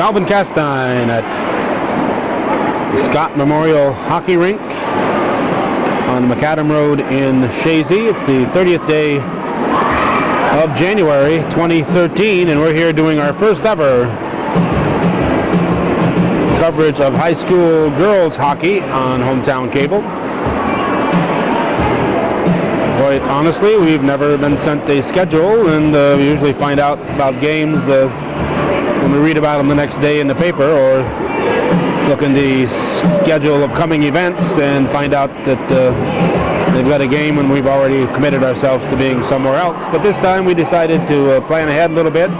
Calvin Castine at the Scott Memorial Hockey Rink on Macadam Road in Chazy. It's the 30th day of January 2013, and we're here doing our first ever coverage of high school girls hockey on Hometown Cable. Quite honestly, we've never been sent a schedule, and we usually find out about games when we read about them the next day in the paper, or look in the schedule of coming events and find out that they've got a game when we've already committed ourselves to being somewhere else. But this time we decided to plan ahead a little bit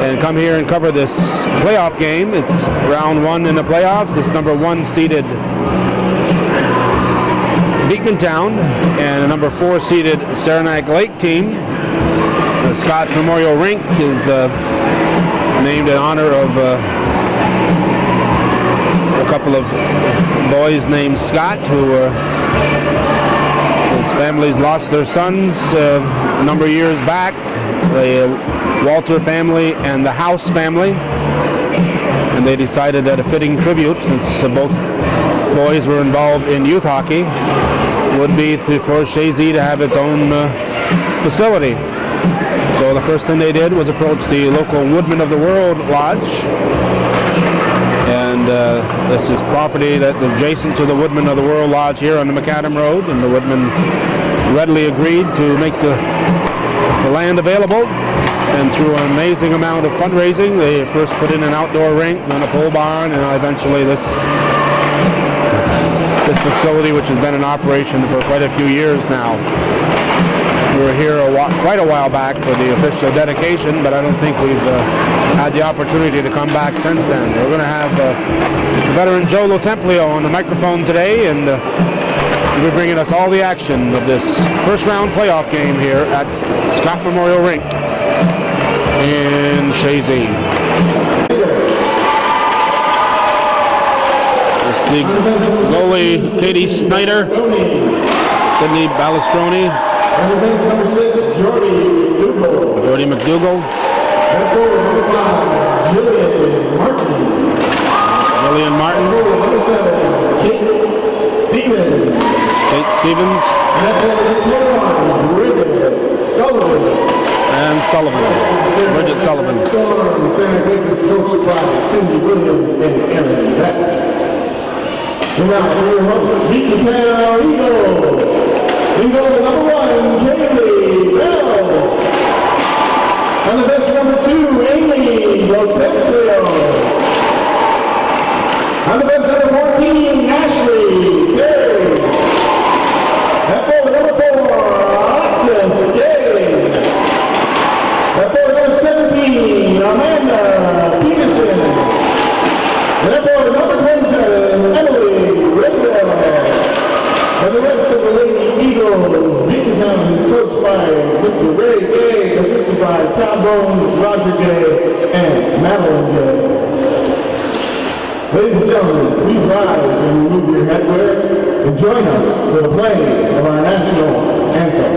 and come here and cover this playoff game. It's round one in the playoffs. It's number one seeded Beekmantown and a number 4 seeded Saranac Lake team. The Scotts Memorial Rink is named in honor of a couple of boys named Scott whose families lost their sons a number of years back. The Walter family and the House family. And they decided that a fitting tribute, since both boys were involved in youth hockey, would be for Chazy to have its own facility. So the first thing they did was approach the local Woodmen of the World Lodge, and this is property that's adjacent to the Woodmen of the World Lodge here on the Macadam Road, and the Woodmen readily agreed to make the land available, and through an amazing amount of fundraising, they first put in an outdoor rink, then a pole barn, and eventually this facility, which has been in operation for quite a few years now. We were here quite a while back for the official dedication, but I don't think we've had the opportunity to come back since then. We're going to have veteran Joe Lotemplio on the microphone today, and he'll be bringing us all the action of this first round playoff game here at Scott Memorial Rink in Chazy. The goalie Katie Snyder, Sydney Balastroni, Jordy McDougall, Lillian Martin, Kate Stevens, and Bridget Sullivan. And now for your host, Beekmantown Eagles. Eagles number 1, Kaylee Bell. And the bench number 2, Amy Lotemplio. And the bench number 14, Ashley Gay. And forward number 4, Alexis Gay. And forward number 17, Amanda Peterson. And forward number 27, Emily Rickdale. And the rest of the Lady Eagles, Beekmantown is coached by Mr. Ray Gay, assisted by Tom Bones, Roger Gay, and Madeline Gay. Ladies and gentlemen, please rise and remove your headwear and join us for the playing of our national anthem.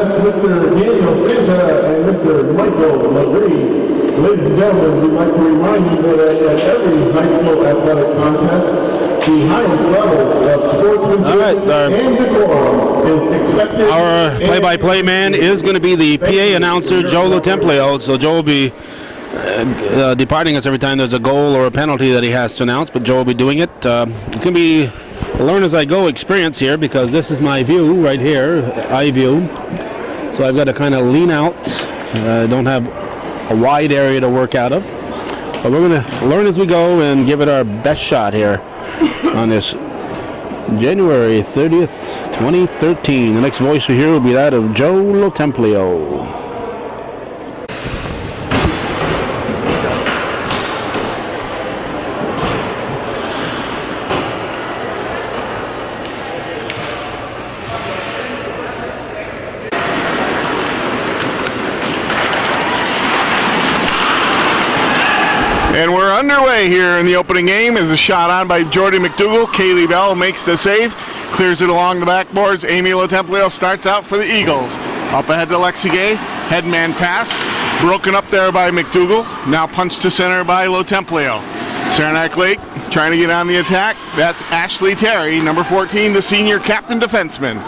contest, Mr. Daniel Santa and Mr. Michael LaGree. Ladies and gentlemen, we'd like to remind you that at every high school athletic contest, the highest level of sportsmanship and decorum is expected. Our play-by-play man is going to be the PA announcer, Joe Lotemplio. So Joe will be departing us every time there's a goal or a penalty that he has to announce, but Joe will be doing it. It's going to be a learn-as-I-go experience here because this is my view right here, eye view. So I've got to kind of lean out. I don't have a wide area to work out of. But we're going to learn as we go and give it our best shot here on this January 30th, 2013. The next voice we hear will be that of Joe Lotemplio. And we're underway here in the opening game as a shot on by Jordy McDougall. Kaylee Bell makes the save, clears it along the backboards. Amy Lotemplio starts out for the Eagles. Up ahead to Lexi Gay, headman pass, broken up there by McDougall. Now punched to center by Lotemplio. Saranac Lake trying to get on the attack. That's Ashley Terry, number 14, the senior captain defenseman.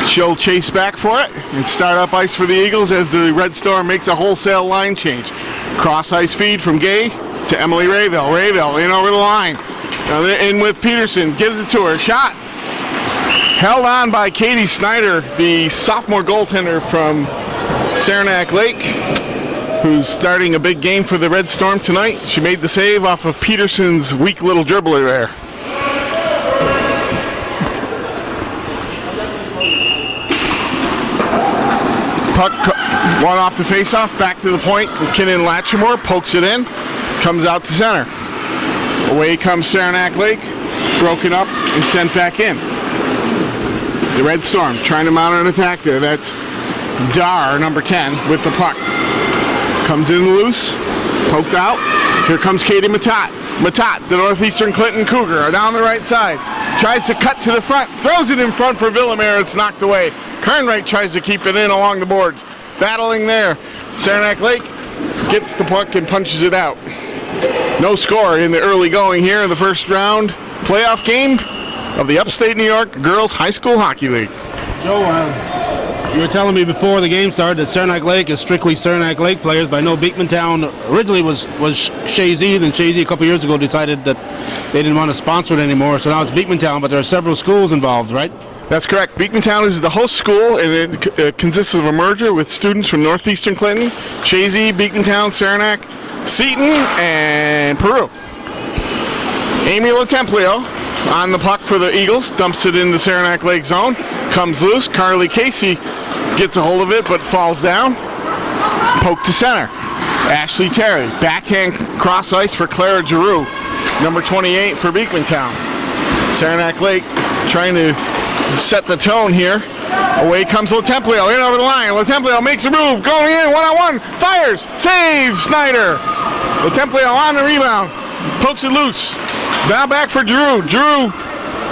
She'll chase back for it and start up ice for the Eagles as the Red Storm makes a wholesale line change. Cross ice feed from Gay to Emily Rayville. Rayville in over the line. In with Peterson, gives it to her. Shot. Held on by Katie Snyder, the sophomore goaltender from Saranac Lake, who's starting a big game for the Red Storm tonight. She made the save off of Peterson's weak little dribbler there. Puck one off the faceoff, back to the point with Kinnan Latchmore, pokes it in, comes out to center. Away comes Saranac Lake, broken up and sent back in. The Red Storm trying to mount an attack there. That's Dar, number 10, with the puck. Comes in loose, poked out. Here comes Katie Matat. Matat, the Northeastern Clinton Cougar, down the right side. Tries to cut to the front, throws it in front for Villamere. It's knocked away. Kernwright tries to keep it in along the boards. Battling there. Saranac Lake gets the puck and punches it out. No score in the early going here in the first round playoff game of the Upstate New York Girls High School Hockey League. Joe, you were telling me before the game started that Saranac Lake is strictly Saranac Lake players, but I know Beekmantown originally was Chazy, then Chazy a couple years ago decided that they didn't want to sponsor it anymore, so now it's Beekmantown, but there are several schools involved, right? That's correct. Beekmantown is the host school, and it consists of a merger with students from Northeastern Clinton, Chazy, Beekmantown, Saranac, Seton, and Peru. Amy Lotemplio on the puck for the Eagles, dumps it in the Saranac Lake zone, comes loose. Carly Casey gets a hold of it, but falls down. Poke to center. Ashley Terry, backhand cross ice for Clara Giroux, number 28 for Beekmantown. Saranac Lake trying to set the tone here. Away comes Lotemplio, in over the line. Lotemplio makes a move, going in, one-on-one, fires, save, Snyder. Lotemplio on the rebound, pokes it loose. Now back for Giroux. Giroux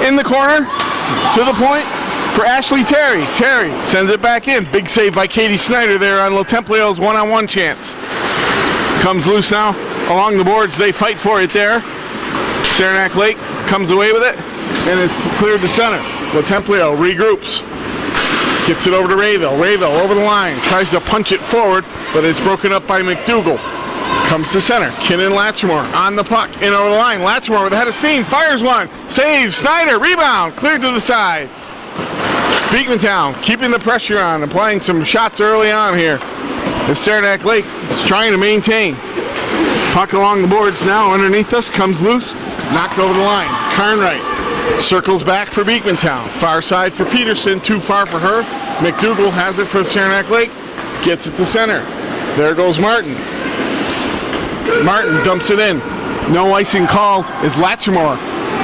in the corner, to the point for Ashley Terry. Terry sends it back in. Big save by Katie Snyder there on Lotemplio's one-on-one chance. Comes loose now along the boards. They fight for it there. Saranac Lake comes away with it, and it's cleared to center. Lotemplio regroups, gets it over to Rayville. Rayville over the line, tries to punch it forward, but it's broken up by McDougall. Comes to center, Kinnan Latchmore on the puck, in over the line. Latchmore with a head of steam, fires one, saves, Snyder, rebound, cleared to the side. Beekmantown keeping the pressure on, applying some shots early on here. As Saranac Lake is trying to maintain. Puck along the boards now underneath us, comes loose, knocked over the line. Carnwright circles back for Beekmantown. Far side for Peterson, too far for her. McDougall has it for Saranac Lake, gets it to center. There goes Martin. Martin dumps it in. No icing called as Latchmore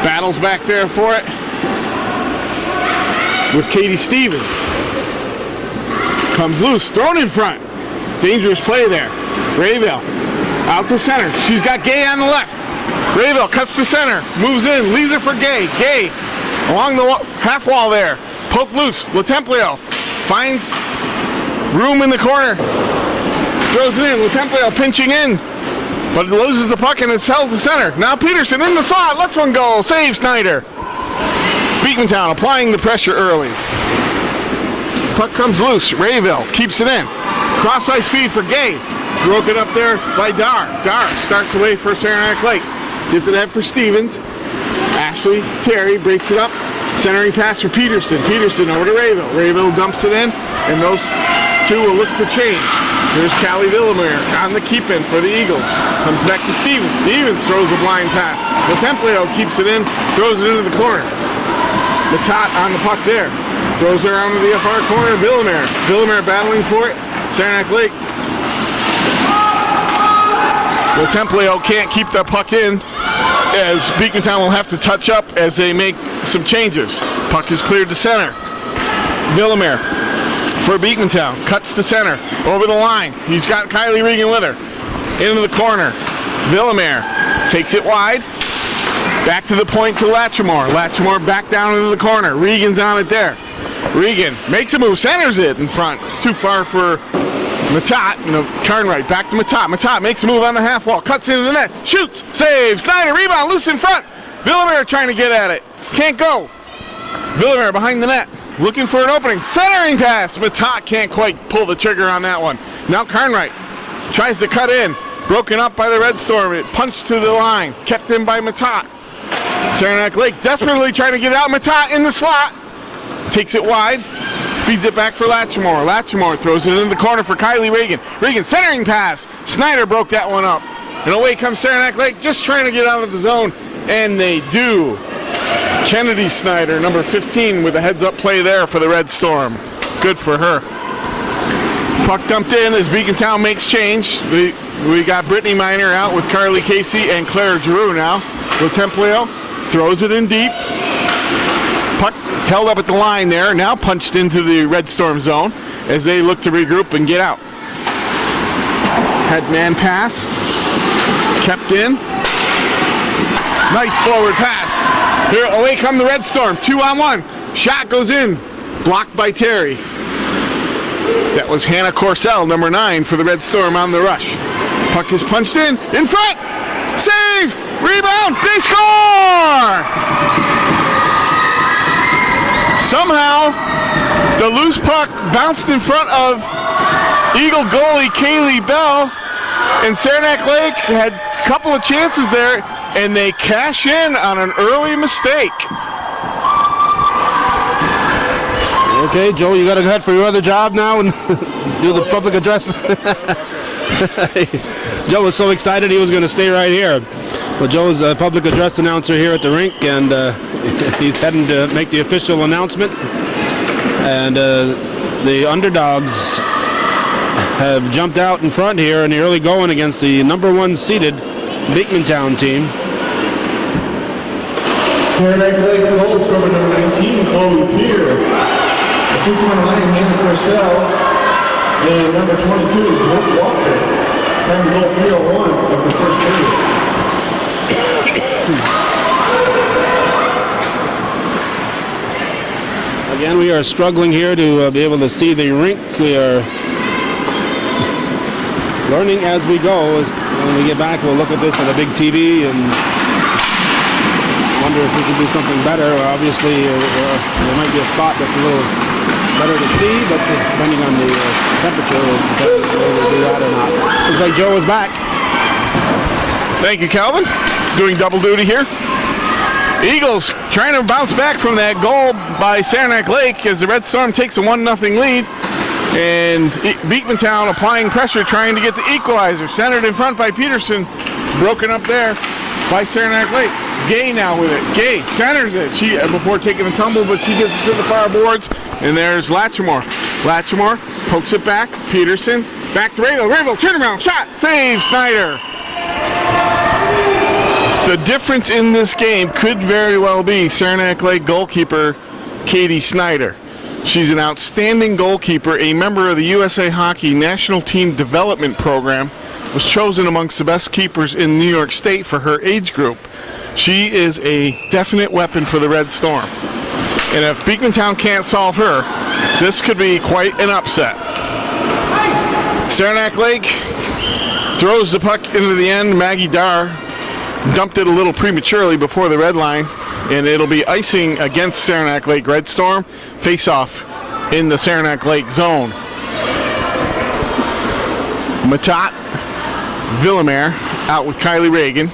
battles back there for it with Katie Stevens. Comes loose, thrown in front. Dangerous play there. Rayville out to center. She's got Gay on the left. Rayville cuts to center, moves in, leaves it for Gay. Gay along the half wall there. Poke loose. Lotemplio finds room in the corner. Throws it in. Templeo pinching in. But it loses the puck and it's held to center. Now Peterson in the slot. Lets one go. Save Snyder. Beekmantown applying the pressure early. Puck comes loose. Rayville keeps it in. Cross ice feed for Gay. Broken up there by Dar. Dar starts away for Saranac Lake. Gets it ahead for Stevens. Ashley Terry breaks it up. Centering pass for Peterson. Peterson over to Rayville. Rayville dumps it in. And those two will look to change. Here's Callie Villamere on the keep-in for the Eagles. Comes back to Stevens. Stevens throws a blind pass. Templeo keeps it in. Throws it into the corner. Matat on the puck there. Throws it around to the far corner. Villamere. Villamere battling for it. Saranac Lake. Templeo can't keep that puck in, as Beekmantown will have to touch up as they make some changes. Puck is cleared to center. Villamere for Beekmantown. Cuts to center. Over the line. He's got Kylie Regan with her. Into the corner. Villamere takes it wide. Back to the point to Latrimore. Latrimore back down into the corner. Regan's on it there. Regan makes a move. Centers it in front. Too far for Matat. Carnwright back to Matat. Matat makes a move on the half wall. Cuts into the net. Shoots. Saves. Snyder. Rebound. Loose in front. Villamere trying to get at it. Can't go. Villamere behind the net. Looking for an opening. Centering pass. Matat can't quite pull the trigger on that one. Now Carnwright tries to cut in. Broken up by the Red Storm. It punched to the line. Kept in by Matat. Saranac Lake desperately trying to get out. Matat in the slot. Takes it wide. Feeds it back for Latrimore. Latrimore throws it in the corner for Kylie Regan. Regan centering pass. Snyder broke that one up. And away comes Saranac Lake just trying to get out of the zone. And they do. Kennedy Snyder, number 15, with a heads-up play there for the Red Storm. Good for her. Puck dumped in as Beekmantown makes change. We got Brittany Miner out with Carly Casey and Claire Giroux now. Templeo throws it in deep. Puck held up at the line there, now punched into the Red Storm zone as they look to regroup and get out. Head man pass. Kept in. Nice forward pass. Here, away come the Red Storm. 2-on-1. Shot goes in. Blocked by Terry. That was Hannah Corsell, number 9, for the Red Storm on the rush. Puck is punched in front. Save. Rebound. They score. Somehow, the loose puck bounced in front of Eagle goalie Kaylee Bell, and Saranac Lake had a couple of chances there, and they cash in on an early mistake. Okay, Joe, you got to head for your other job now and do the public address. Joe was so excited he was going to stay right here. Well, Joe's a public address announcer here at the rink, and he's heading to make the official announcement. And the underdogs have jumped out in front here in the early going against the number 1 seeded Beekmantown team. Saranac Lake goal scorer number 19, Chloe Peter. Assistant on the line, Hannah Purcell. And number 22, Brooke Walker. Time to goal 301 of the first period. Again, we are struggling here to be able to see the rink. We are learning as we go. When we get back, we'll look at this on a big TV and wonder if we can do something better. Obviously, there might be a spot that's a little better to see, but depending on the temperature, we'll do that or not. Looks like Joe is back. Thank you, Calvin. Doing double duty here. Eagles trying to bounce back from that goal by Saranac Lake as the Red Storm takes a 1-0 lead. And Beekmantown applying pressure, trying to get the equalizer. Centered in front by Peterson. Broken up there by Saranac Lake. Gay now with it. Gay centers it. She before taking a tumble, but she gets it to the far boards. And there's Latrimore. Latrimore pokes it back. Peterson back to Rayville. Rayville turnaround shot. Save Snyder. The difference in this game could very well be Saranac Lake goalkeeper Katie Snyder. She's an outstanding goalkeeper, a member of the USA Hockey National Team Development Program, was chosen amongst the best keepers in New York State for her age group. She is a definite weapon for the Red Storm. And if Beekmantown can't solve her, This could be quite an upset. Saranac Lake throws the puck into the end. Maggie Dar dumped it a little prematurely before the red line, and it'll be icing against Saranac Lake Red Storm. Face-off in the Saranac Lake zone. Matat, Villamere out with Kylie Reagan.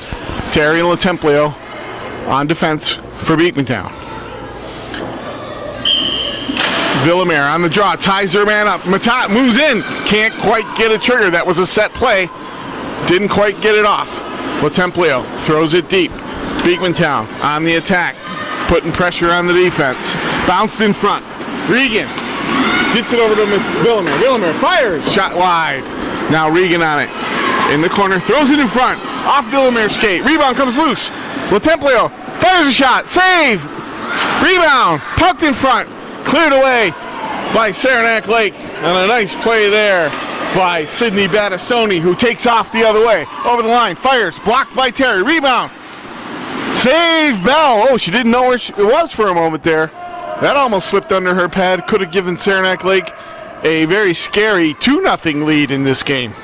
Terry and LaTemplio on defense for Beekmantown. Villamere on the draw, ties her man up. Matat moves in, can't quite get a trigger. That was a set play, didn't quite get it off. LaTemplio throws it deep. Beekmantown on the attack, putting pressure on the defense. Bounced in front. Regan gets it over to Villamere. Villamere fires, shot wide. Now Regan on it. In the corner, throws it in front. Off Villamere's skate. Rebound comes loose. LaTemplio fires a shot. Save! Rebound. Pucked in front. Cleared away by Saranac Lake. And a nice play there by Sydney Battistoni, who takes off the other way. Over the line. Fires. Blocked by Terry. Rebound. Save Bell. Oh, she didn't know where it was for a moment there. That almost slipped under her pad. Could have given Saranac Lake a very scary 2-0 lead in this game.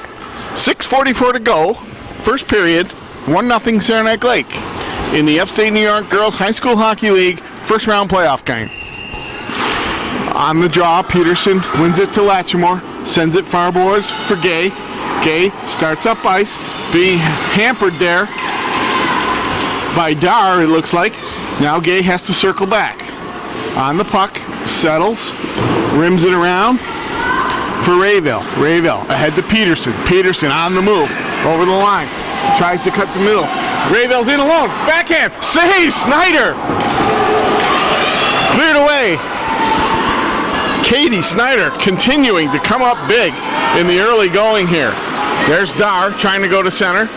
6:44 to go. First period. 1-0 Saranac Lake in the Upstate New York Girls High School Hockey League first round playoff game. On the draw, Peterson wins it to Latchmore. Sends it far boards for Gay. Gay starts up ice. Being hampered there by Dar, it looks like. Now Gay has to circle back. On the puck, settles, rims it around for Rayville. Rayville ahead to Peterson. Peterson on the move, over the line. Tries to cut the middle. Rayville's in alone. Backhand. Save Snyder. Cleared away. Katie Snyder continuing to come up big in the early going here. There's Dar trying to go to center.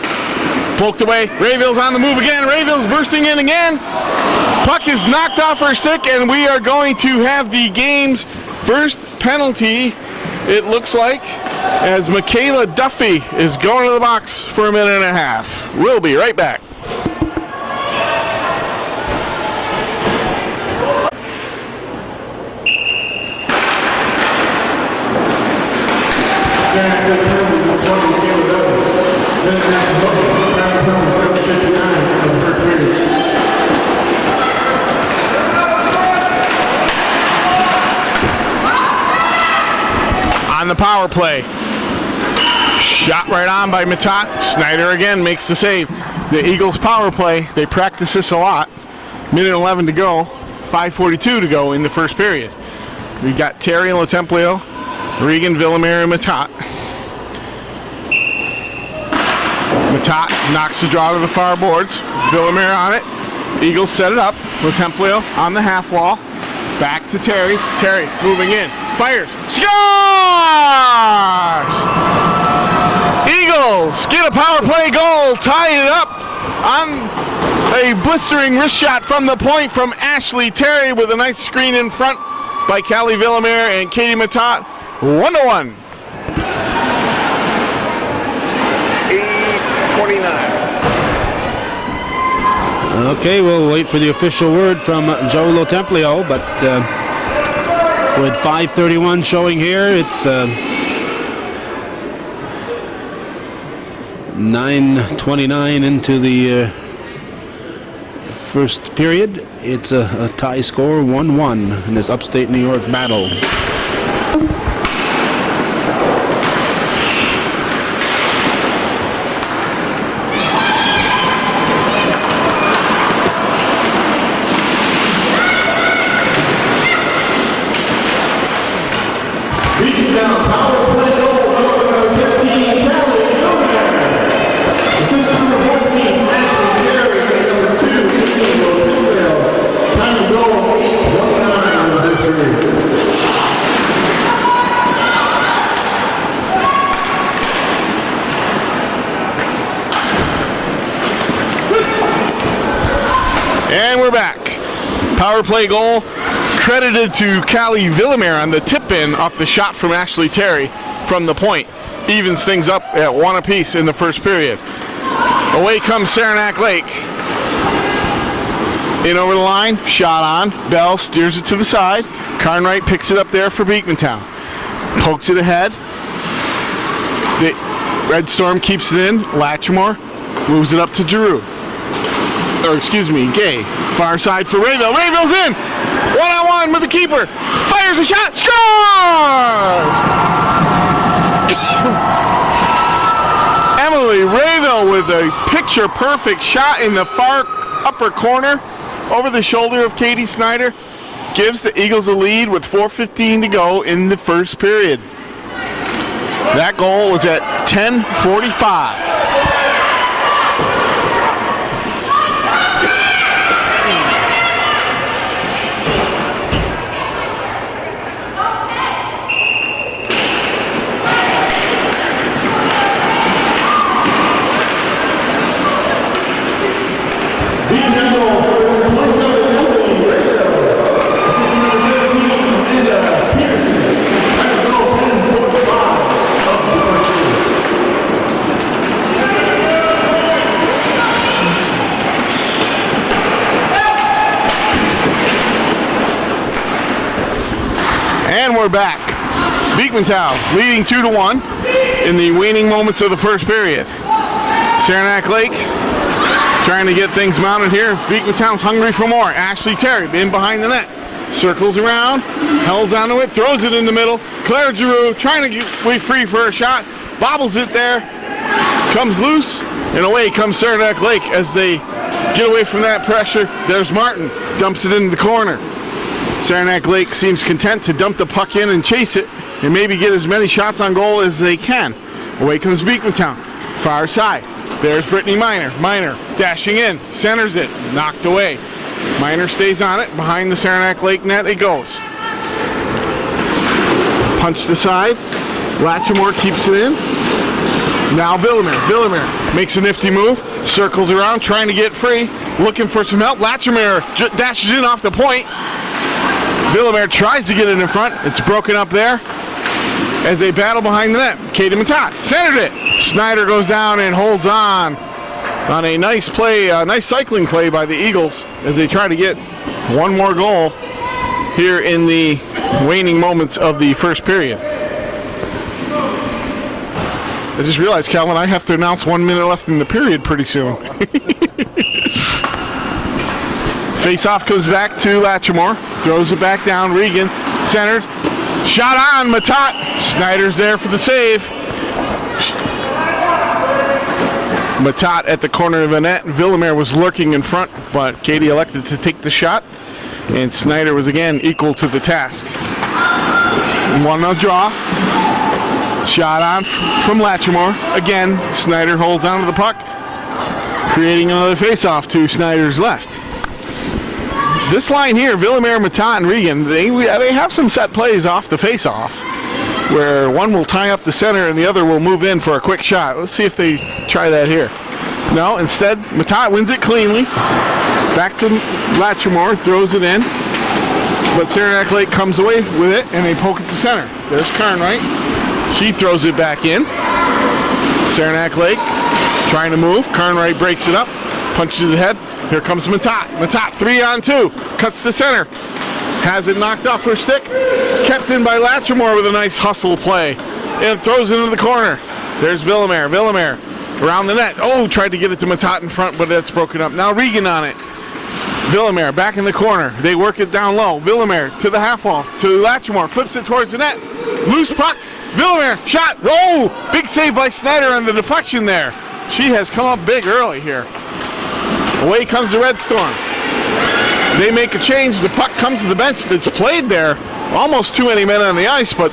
Poked away. Rayville's on the move again. Rayville's bursting in again. Puck is knocked off her stick, and we are going to have the game's first penalty, it looks like, as Michaela Duffy is going to the box for a minute and a half. We'll be right back. On the power play. Shot right on by Matat. Snyder again makes the save. The Eagles power play, they practice this a lot. Minute 11 to go. 5:42 to go in the first period. We got Terry and LaTemplio, Regan, Villamere, and Matat. Matat knocks the draw to the far boards. Villamere on it. Eagles set it up. LaTemplio on the half wall. Back to Terry. Terry moving in. Fires. Scores! Eagles get a power play goal. Tie it up on a blistering wrist shot from the point from Ashley Terry with a nice screen in front by Callie Villamere and Katie Matat. 1-1. 8:29. Okay, we'll wait for the official word from Joe LaTemplio, but with 5:31 showing here, it's 9:29 into the first period. It's a tie score, 1-1 in this upstate New York battle. And we're back. Power play goal credited to Callie Villamere on the tip-in off the shot from Ashley Terry from the point. Evens things up at 1 apiece in the first period. Away comes Saranac Lake. In over the line, shot on. Bell steers it to the side. Carnwright picks it up there for Beekmantown. Pokes it ahead. The Red Storm keeps it in. Latchmore moves it up to Giroux. Gay. Far side for Rayville. Rayville's in! One-on-one with the keeper. Fires a shot. Scores! Emily Rayville with a picture-perfect shot in the far upper corner over the shoulder of Katie Snyder. Gives the Eagles a lead with 4:15 to go in the first period. That goal was at 10:45. And we're back. Beekmantown leading 2-1 in the waning moments of the first period. Saranac Lake trying to get things mounted here. Beekmantown's hungry for more. Ashley Terry in behind the net. Circles around, holds onto it, throws it in the middle. Claire Giroux trying to get way free for a shot. Bobbles it there. Comes loose, and away comes Saranac Lake as they get away from that pressure. There's Martin. Dumps it into the corner. Saranac Lake seems content to dump the puck in and chase it and maybe get as many shots on goal as they can. Away comes Beekmantown. Far side. There's Brittany Miner. Miner dashing in. Centers it. Knocked away. Miner stays on it. Behind the Saranac Lake net it goes. Punched aside. Latchmore keeps it in. Now Villamere. Villamere makes a nifty move. Circles around trying to get free. Looking for some help. Latchmore dashes in off the point. Villamere tries to get it in front. It's broken up there as they battle behind the net. Katie Matat centered it. Snyder goes down and holds on a nice play, nice cycling play by the Eagles as they try to get one more goal here in the waning moments of the first period. I just realized, Calvin, I have to announce 1 minute left in the period pretty soon. Face-off comes back to Latchmore. Throws it back down. Regan centers. Shot on Matat. Snyder's there for the save. Matat at the corner of the net. Villamere was lurking in front, but Katie elected to take the shot. And Snyder was again equal to the task. 1-0 draw. Shot on from Latchmore. Again, Snyder holds onto the puck, creating another face-off to Snyder's left. This line here, Villamere, Matat, and Regan, they have some set plays off the face-off where one will tie up the center and the other will move in for a quick shot. Let's see if they try that here. No, instead, Matat wins it cleanly. Back to Latchmore, throws it in. But Saranac Lake comes away with it and they poke it to center. There's Carnwright. She throws it back in. Saranac Lake trying to move. Carnwright breaks it up, punches it ahead. Here comes Matat. Matat 3-on-2. Cuts to center. Has it knocked off her stick. Kept in by Latchmore with a nice hustle play. And throws it into the corner. There's Villamere. Villamere around the net. Oh, tried to get it to Matat in front, but that's broken up. Now Regan on it. Villamere back in the corner. They work it down low. Villamere to the half wall. To Latchmore. Flips it towards the net. Loose puck. Villamere shot. Oh, big save by Snyder on the deflection there. She has come up big early here. Away comes the Red Storm. They make a change. The puck comes to the bench that's played there. Almost too many men on the ice, but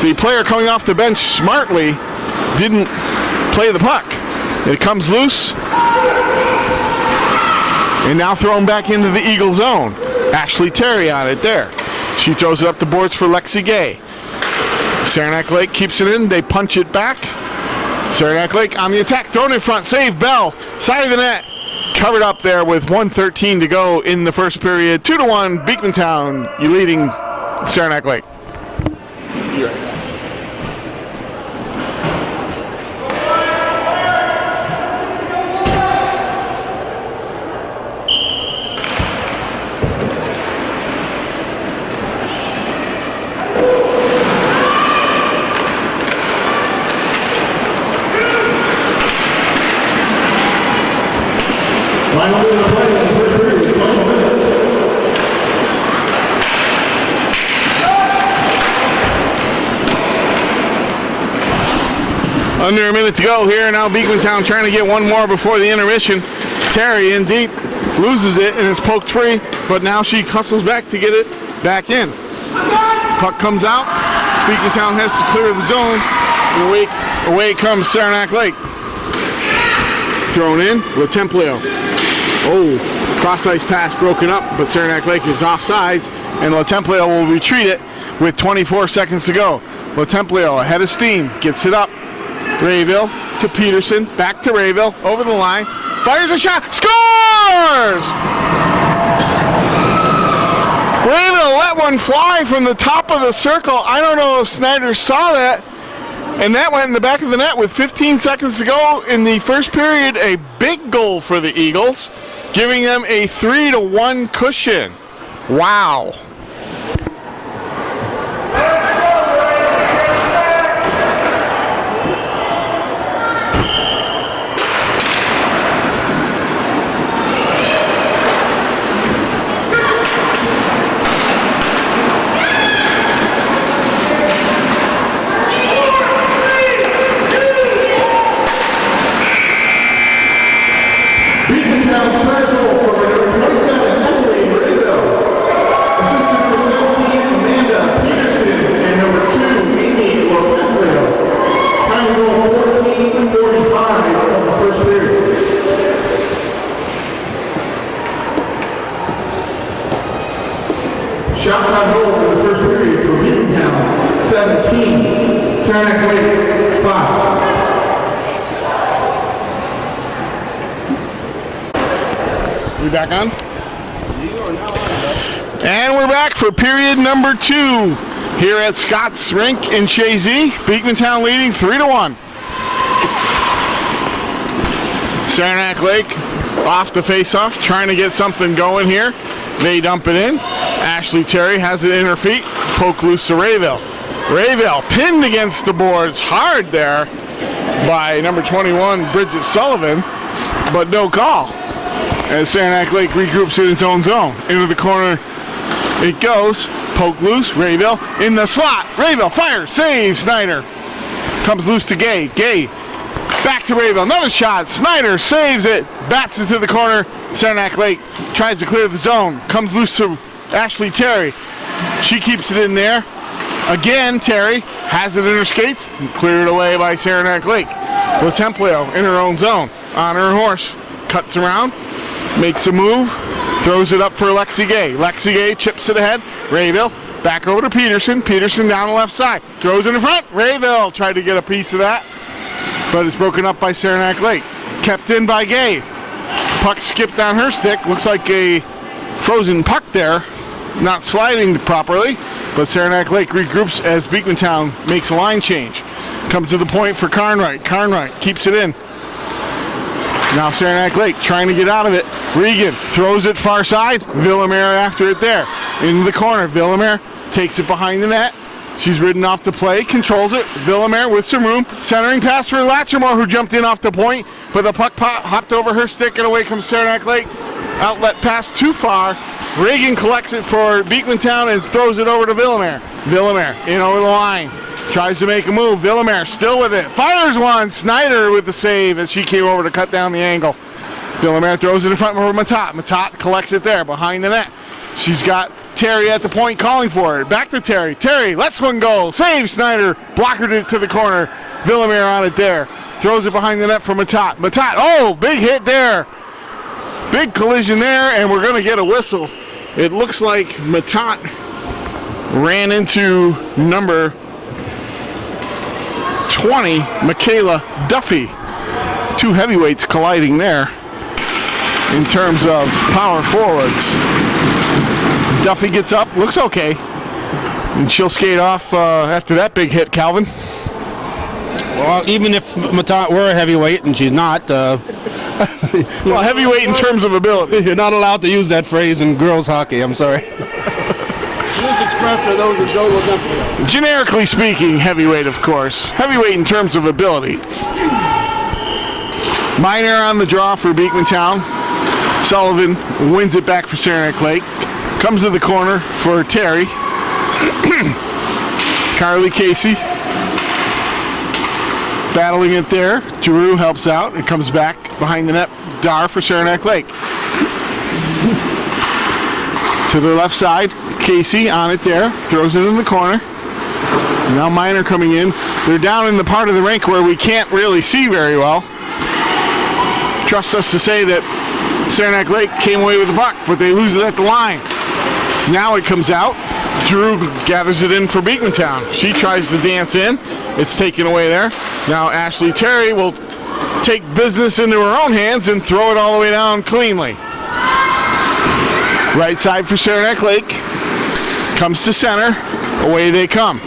the player coming off the bench smartly didn't play the puck. It comes loose. And now thrown back into the Eagle zone. Ashley Terry on it there. She throws it up the boards for Lexi Gay. Saranac Lake keeps it in. They punch it back. Saranac Lake on the attack. Thrown in front. Save Bell. Side of the net. Covered up there with 1:13 to go in the first period. 2-1, Beekmantown, you leading Saranac Lake. Final minute of play in the third period. Final minute. Under a minute to go here. Now Beekmantown trying to get one more before the intermission. Terry in deep, loses it, and it's poked free, but now she hustles back to get it back in. Puck comes out. Beekmantown has to clear the zone. And away comes Saranac Lake. Thrown in, LaTemplio. Oh, cross-ice pass broken up, but Saranac Lake is offsides, and LaTemplio will retreat it with 24 seconds to go. LaTemplio ahead of steam, gets it up. Rayville to Peterson, back to Rayville, over the line, fires a shot, scores! Rayville let one fly from the top of the circle. I don't know if Snyder saw that, and that went in the back of the net with 15 seconds to go in the first period. A big goal for the Eagles, giving them a 3-1 cushion. Wow. Shot on goal in the first period for Beekmantown, 17. Saranac Lake, 5. We back on? And we're back for period number 2 here at Scotts Rink in Chazy. Beekmantown leading 3-1. Saranac Lake off the face-off, trying to get something going here. They dump it in. Ashley Terry has it in her feet. Poke loose to Rayville. Rayville pinned against the boards hard there by number 21, Bridget Sullivan, but no call. As Saranac Lake regroups in its own zone. Into the corner it goes. Poke loose. Rayville in the slot. Rayville fires. Save. Snyder. Comes loose to Gay. Gay back to Rayville. Another shot. Snyder saves it. Bats it to the corner. Saranac Lake tries to clear the zone. Comes loose to Ashley Terry. She keeps it in there. Again, Terry has it in her skates. Cleared away by Saranac Lake. LaTemplio in her own zone. On her horse. Cuts around. Makes a move. Throws it up for Lexi Gay. Lexi Gay chips it ahead. Rayville back over to Peterson. Peterson down the left side. Throws it in front. Rayville tried to get a piece of that, but it's broken up by Saranac Lake. Kept in by Gay. Puck skipped on her stick. Looks like a frozen puck there. Not sliding properly, but Saranac Lake regroups as Beekmantown makes a line change. Comes to the point for Carnwright. Carnwright keeps it in. Now Saranac Lake trying to get out of it. Regan throws it far side. Villamere after it there. Into the corner. Villamere takes it behind the net. She's ridden off the play, controls it. Villamere with some room. Centering pass for Latrimore, who jumped in off the point, but the puck hopped over her stick and away comes Saranac Lake. Outlet pass too far. Reagan collects it for Beekmantown and throws it over to Villamere. Villamere in over the line. Tries to make a move. Villamere still with it. Fires one. Snyder with the save as she came over to cut down the angle. Villamere throws it in front of Matat. Matat collects it there behind the net. She's got Terry at the point calling for it. Back to Terry. Terry lets one go. Save Snyder. Blockered it to the corner. Villamere on it there. Throws it behind the net for Matat. Matat. Oh, big hit there. Big collision there, and we're going to get a whistle. It looks like Matat ran into number 20, Michaela Duffy. Two heavyweights colliding there in terms of power forwards. Duffy gets up, looks okay, and she'll skate off after that big hit, Calvin. Well, even if Matat were a heavyweight, and she's not, well, heavyweight in terms of ability. You're not allowed to use that phrase in girls hockey, I'm sorry. Generically speaking, heavyweight, of course. Heavyweight in terms of ability. Minor on the draw for Beekmantown. Sullivan wins it back for Saranac Lake. Comes to the corner for Terry. Carly Casey battling it there. Giroux helps out. It comes back behind the net. Dar for Saranac Lake. To the left side, Casey on it there. Throws it in the corner. Now Minor coming in. They're down in the part of the rink where we can't really see very well. Trust us to say that Saranac Lake came away with the puck, but they lose it at the line. Now it comes out. Drew gathers it in for Beekmantown. She tries to dance in. It's taken away there. Now Ashley Terry will take business into her own hands and throw it all the way down cleanly. Right side for Saranac Lake. Comes to center. Away they come.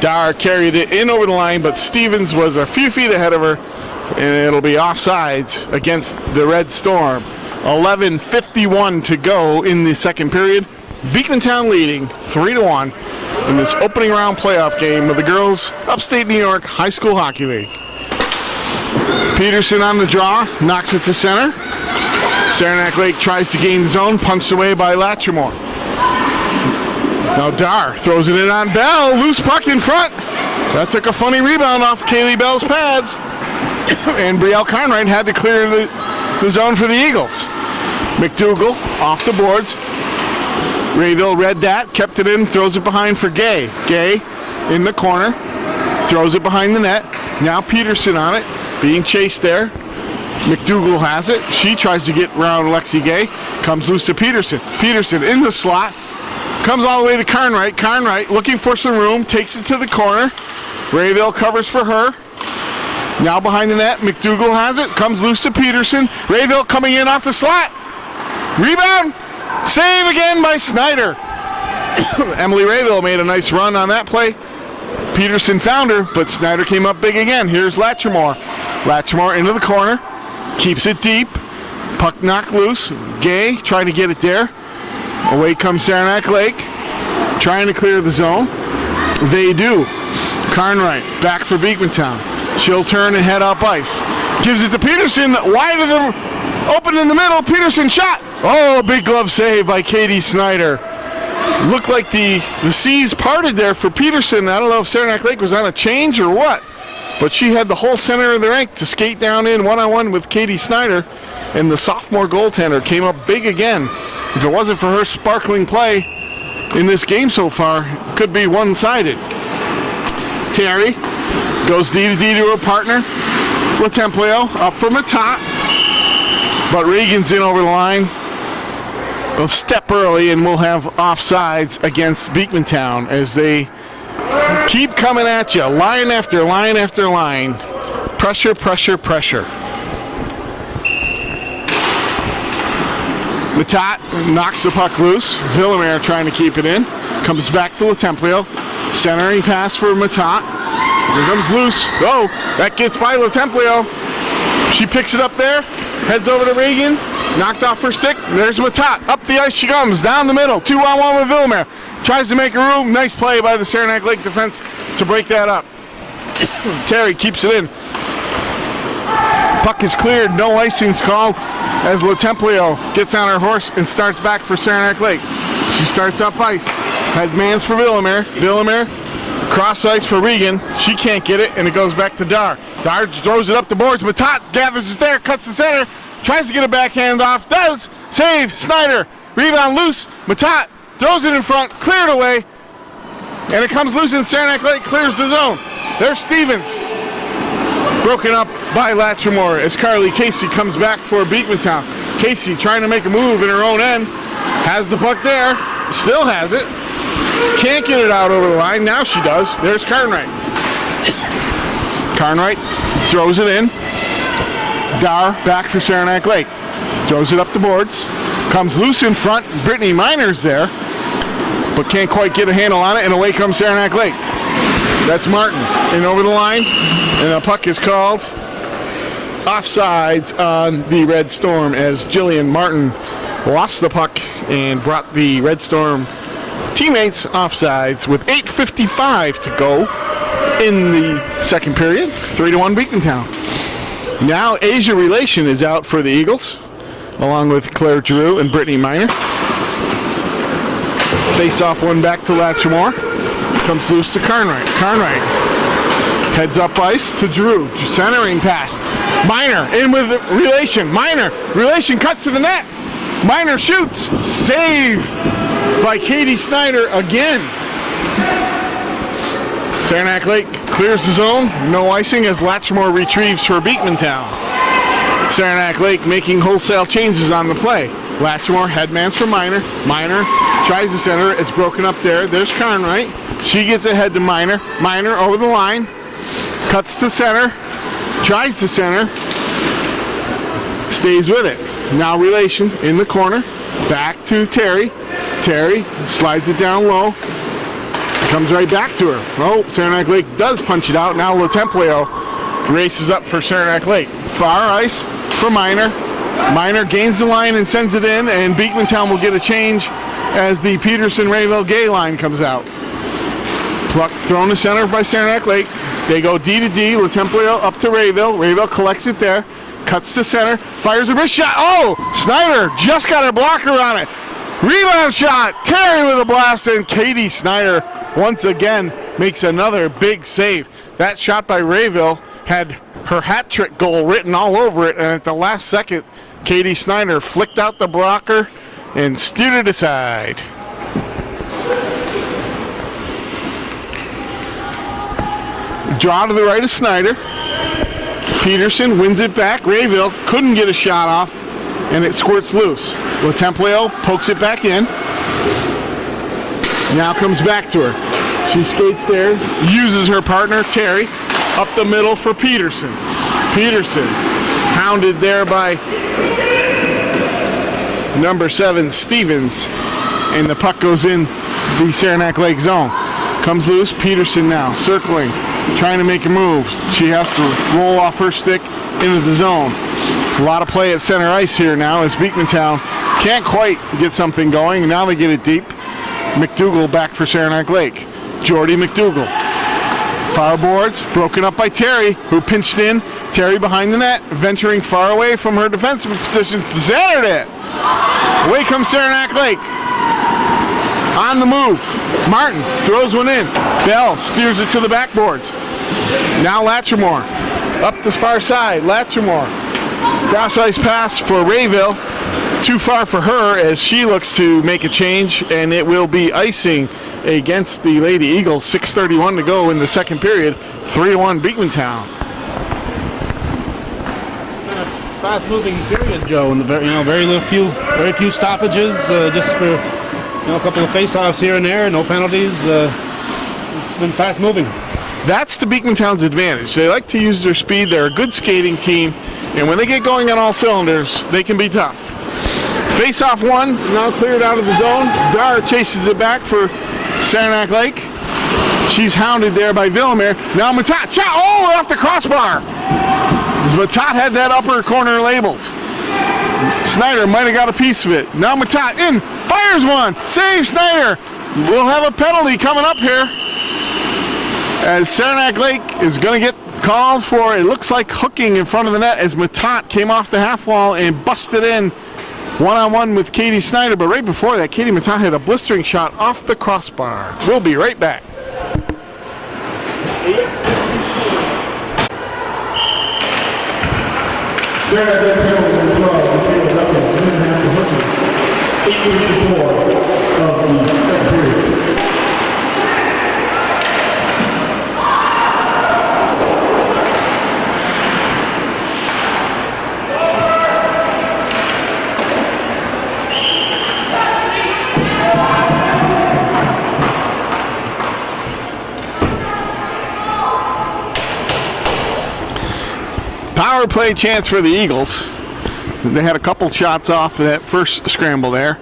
Dar carried it in over the line, but Stevens was a few feet ahead of her, and it'll be offsides against the Red Storm. 11:51 to go in the second period. Beekmantown leading 3-1 in this opening round playoff game of the girls' Upstate New York High School Hockey League. Peterson on the draw, knocks it to center. Saranac Lake tries to gain the zone, punched away by Latrimore. Now Dar throws it in on Bell, loose puck in front. That took a funny rebound off Kaylee Bell's pads. And Brielle Carnwright had to clear the zone for the Eagles. McDougal off the boards. Rayville read that, kept it in, throws it behind for Gay. Gay in the corner, throws it behind the net. Now Peterson on it, being chased there. McDougal has it. She tries to get around Lexi Gay. Comes loose to Peterson. Peterson in the slot. Comes all the way to Carnwright. Carnwright looking for some room. Takes it to the corner. Rayville covers for her. Now behind the net. McDougal has it. Comes loose to Peterson. Rayville coming in off the slot. Rebound. Save again by Snyder. Emily Rayville made a nice run on that play. Peterson found her, but Snyder came up big again. Here's Latrimore. Latrimore into the corner. Keeps it deep. Puck knocked loose. Gay trying to get it there. Away comes Saranac Lake. Trying to clear the zone. They do. Carnwright back for Beekmantown. She'll turn and head up ice. Gives it to Peterson. Wide of the open in the middle. Peterson shot. Oh, big glove save by Katie Snyder. Looked like the seas parted there for Peterson. I don't know if Saranac Lake was on a change or what, but she had the whole center of the rink to skate down in one-on-one with Katie Snyder, and the sophomore goaltender came up big again. If it wasn't for her sparkling play in this game so far, it could be one-sided. Terry goes D-to-D to her partner. LaTemplio up from the top, but Regan's in over the line. A step early, and we'll have offsides against Beekmantown as they keep coming at you, line after line after line. Pressure, pressure, pressure. Matat knocks the puck loose. Villamere trying to keep it in. Comes back to LaTemplio. Centering pass for Matat. Here comes loose. Oh, that gets by LaTemplio. She picks it up there. Heads over to Regan. Knocked off her stick. There's Matat. Up the ice she comes. Down the middle. 2-on-1 with Villamere. Tries to make a room. Nice play by the Saranac Lake defense to break that up. Terry keeps it in. Puck is cleared. No icing's called as LaTemplio gets on her horse and starts back for Saranac Lake. She starts up ice. Had mans for Villamere. Villamere cross ice for Regan. She can't get it, and it goes back to Dar. Dar throws it up the boards. Matat gathers it there. Cuts the center. Tries to get a backhand off. Does. Save. Snyder. Rebound loose. Matat throws it in front. Cleared away. And it comes loose, and Saranac Lake clears the zone. There's Stevens. Broken up by Latrimore as Carly Casey comes back for Beekmantown. Casey trying to make a move in her own end. Has the puck there. Still has it. Can't get it out over the line. Now she does. There's Carnwright. Carnwright throws it in. Dar back for Saranac Lake. Throws it up the boards. Comes loose in front. Brittany Minor's there, but can't quite get a handle on it, and away comes Saranac Lake. That's Martin. And over the line, and the puck is called offsides on the Red Storm as Jillian Martin lost the puck and brought the Red Storm teammates offsides with 8:55 to go in the second period. 3-1 Beekmantown. Now Asia Relation is out for the Eagles, along with Claire Giroux and Brittany Miner. Face-off one back to Latrimore. Comes loose to Carnwright. Carnwright heads up ice to Giroux. Centering pass. Miner in with Relation. Miner. Relation cuts to the net. Miner shoots. Save by Katie Snyder again. Saranac Lake clears the zone. No icing as Latrimore retrieves for Beekmantown. Saranac Lake making wholesale changes on the play. Latrimore headmans for Miner. Miner tries to center. It's broken up there. There's Carnwright. She gets ahead to Miner. Miner over the line. Cuts to center. Tries to center. Stays with it. Now Relation in the corner. Back to Terry. Terry slides it down low. Comes right back to her. Oh, Saranac Lake does punch it out. Now LaTemplio races up for Saranac Lake. Far ice for Miner. Miner gains the line and sends it in, and Beekmantown will get a change as the Peterson-Rayville-Gay line comes out. Pluck thrown to center by Saranac Lake. They go D to D. LaTemplio up to Rayville. Rayville collects it there. Cuts to center. Fires a wrist shot. Oh! Snyder just got her blocker on it. Rebound shot. Terry with a blast, and Katie Snyder once again makes another big save. That shot by Rayville had her hat trick goal written all over it, and at the last second, Katie Snyder flicked out the blocker and steered it aside. Draw to the right of Snyder. Peterson wins it back. Rayville couldn't get a shot off, and it squirts loose. LaTemplio pokes it back in. Now comes back to her. She skates there, uses her partner, Terry, up the middle for Peterson. Peterson hounded there by number 7, Stevens, and the puck goes in the Saranac Lake zone. Comes loose, Peterson now circling, trying to make a move. She has to roll off her stick into the zone. A lot of play at center ice here now as Beekmantown can't quite get something going. Now they get it deep. McDougal back for Saranac Lake. Jordy McDougal. Far boards, broken up by Terry, who pinched in. Terry behind the net, venturing far away from her defensive position. Centered it. Away comes Saranac Lake. On the move. Martin throws one in. Bell steers it to the backboards. Now Latrimore. Up the far side. Latrimore. Cross ice pass for Rayville. Too far for her as she looks to make a change, and it will be icing against the Lady Eagles. 6:31 to go in the second period. 3-1 Beekmantown. It's been a fast-moving period, Joe, and very few stoppages, just for a couple of face-offs here and there, no penalties. It's been fast-moving. That's to Beekmantown's advantage. They like to use their speed. They're a good skating team, and when they get going on all cylinders, they can be tough. Face-off one, now cleared out of the zone. Dar chases it back for Saranac Lake. She's hounded there by Villamere. Now Matat, shot, oh, off the crossbar. As Matat had that upper corner labeled. Snyder might have got a piece of it. Now Matat in, fires one, save Snyder. We'll have a penalty coming up here, as Saranac Lake is going to get called for, it looks like hooking in front of the net, as Matat came off the half wall and busted in one-on-one with Katie Snyder. But right before that, Katie Matat had a blistering shot off the crossbar. We'll be right back. Power play chance for the Eagles. They had a couple shots off of that first scramble there.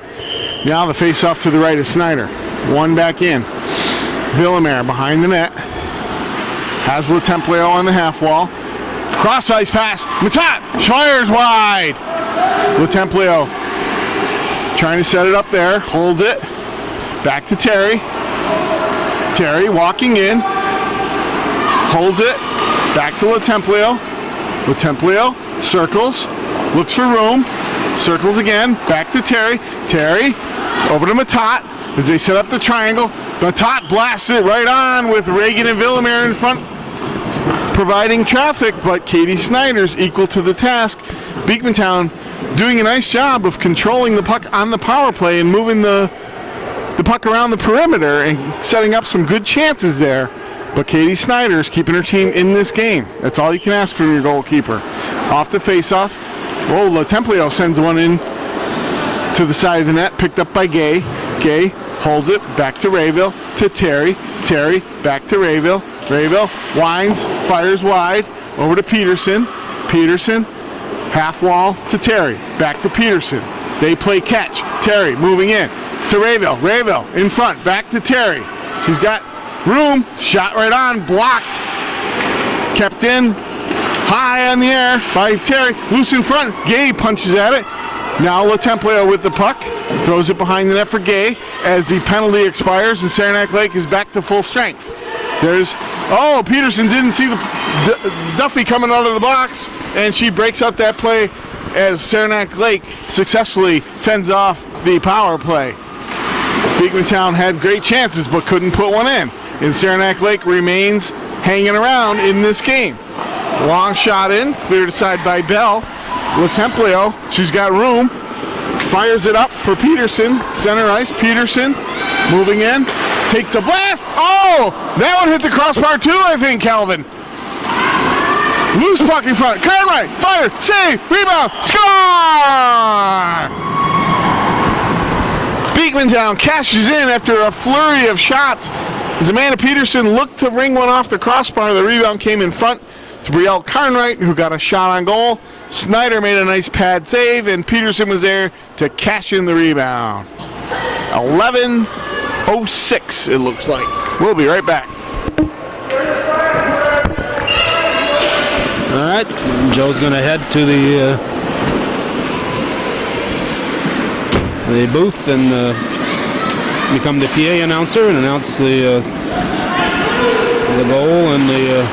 Now the face-off to the right of Snyder. One back in. Villamere behind the net. Has LaTemplio on the half wall. Cross ice pass. Matat fires wide. LaTemplio trying to set it up there. Holds it. Back to Terry. Terry walking in. holds it, back to LaTemplio. LaTemplio circles, looks for room, circles again, back to Terry. Terry, over to Matat as they set up the triangle. Matat blasts it right on with Reagan and Villamere in front, providing traffic, but Katie Snyder's equal to the task. Beekmantown doing a nice job of controlling the puck on the power play and moving the puck around the perimeter and setting up some good chances there. But Katie Snyder is keeping her team in this game. That's all you can ask from your goalkeeper. Off the faceoff. Oh, LaTemplio sends one in to the side of the net, picked up by Gay. Gay holds it back to Rayville, to Terry. Terry back to Rayville. Rayville winds, fires wide, over to Peterson. Peterson, half wall to Terry, back to Peterson. They play catch. Terry moving in to Rayville. Rayville in front, back to Terry. She's got room, shot right on, blocked. Kept in, high on the air by Terry. Loose in front, Gay punches at it. Now LaTemplio with the puck, throws it behind the net for Gay as the penalty expires and Saranac Lake is back to full strength. There's, oh, Peterson didn't see the Duffy coming out of the box, and she breaks up that play as Saranac Lake successfully fends off the power play. Beekmantown had great chances but couldn't put one in, and Saranac Lake remains hanging around in this game. Long shot in, cleared aside by Bell. LaTemplio, she's got room, fires it up for Peterson, center ice. Peterson moving in, takes a blast. Oh, that one hit the crossbar too, I think, Calvin. Loose puck in front. Cartwright, fire, save, rebound, score! Beekmantown cashes in after a flurry of shots. As Amanda Peterson looked to ring one off the crossbar, the rebound came in front to Brielle Cartwright, who got a shot on goal. Snyder made a nice pad save, and Peterson was there to cash in the rebound. 11:06, it looks like. We'll be right back. All right, Joe's going to head to the booth and become the PA announcer and announce the goal and the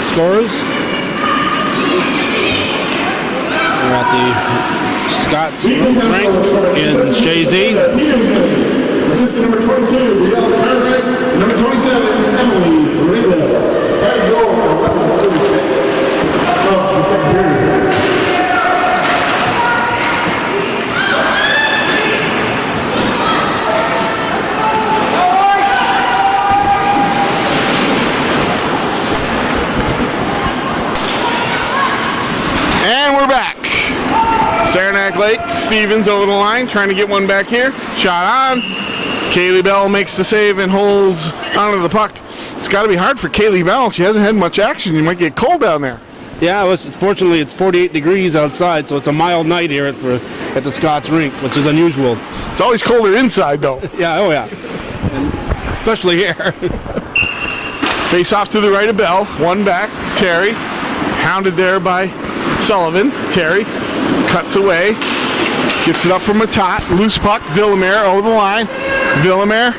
scorers. We're at the Scotts Rink in Chazy. Assistant number 22, Brielle Cartwright, number 27, Emily Rayville. That goal for 11:36. And we're back. Saranac Lake, Stevens over the line, trying to get one back here. Shot on. Kaylee Bell makes the save and holds onto the puck. It's got to be hard for Kaylee Bell. She hasn't had much action. You might get cold down there. Yeah, fortunately it's 48 degrees outside, so it's a mild night here at the Scotts Rink, which is unusual. It's always colder inside, though. Yeah, oh yeah. And especially here. Face off to the right of Bell. One back. Terry. Hounded there by Sullivan. Terry cuts away. Gets it up from Matat. Loose puck. Villamere over the line. Villamere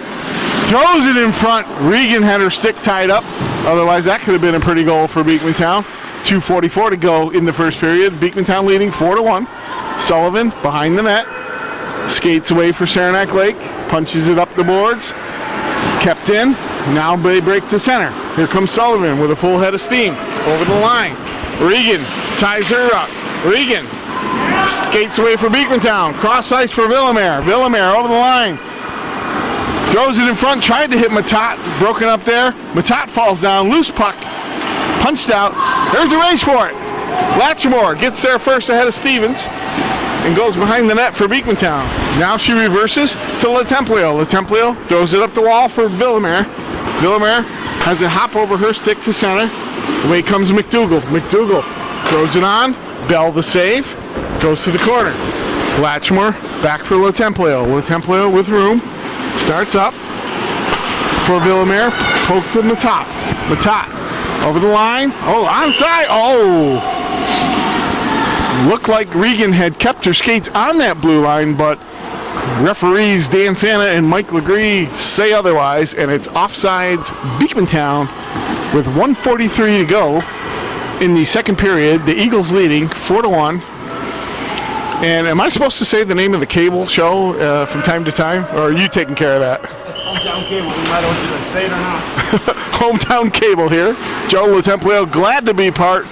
throws it in front. Regan had her stick tied up. Otherwise, that could have been a pretty goal for Beekmantown. 2:44 to go in the first period. Beekmantown leading 4-1. Sullivan behind the net. Skates away for Saranac Lake. Punches it up the boards. Kept in. Now they break to center. Here comes Sullivan with a full head of steam. Over the line. Regan ties her up. Regan skates away for Beekmantown. Cross ice for Villamere. Villamere over the line. Throws it in front. Tried to hit Matat. Broken up there. Matat falls down. Loose puck. Punched out. There's a race for it. Latchmore gets there first ahead of Stevens and goes behind the net for Beekmantown. Now she reverses to LaTemplio. LaTemplio throws it up the wall for Villamere. Villamere has a hop over her stick to center. Away comes McDougal. McDougal throws it on. Bell the save. Goes to the corner. Latchmore back for LaTemplio. LaTemplio with room. Starts up for Villamere. Poke to Matat. Matat over the line. Oh, onside. Oh. Looked like Regan had kept her skates on that blue line, but referees Dan Santa and Mike Legree say otherwise, and it's offsides Beekmantown with 1:43 to go in the second period. The Eagles leading 4-1. And am I supposed to say the name of the cable show from time to time, or are you taking care of that? Hometown cable. No matter what you say it or not. Hometown cable here. Joe LaTemplio, glad to be part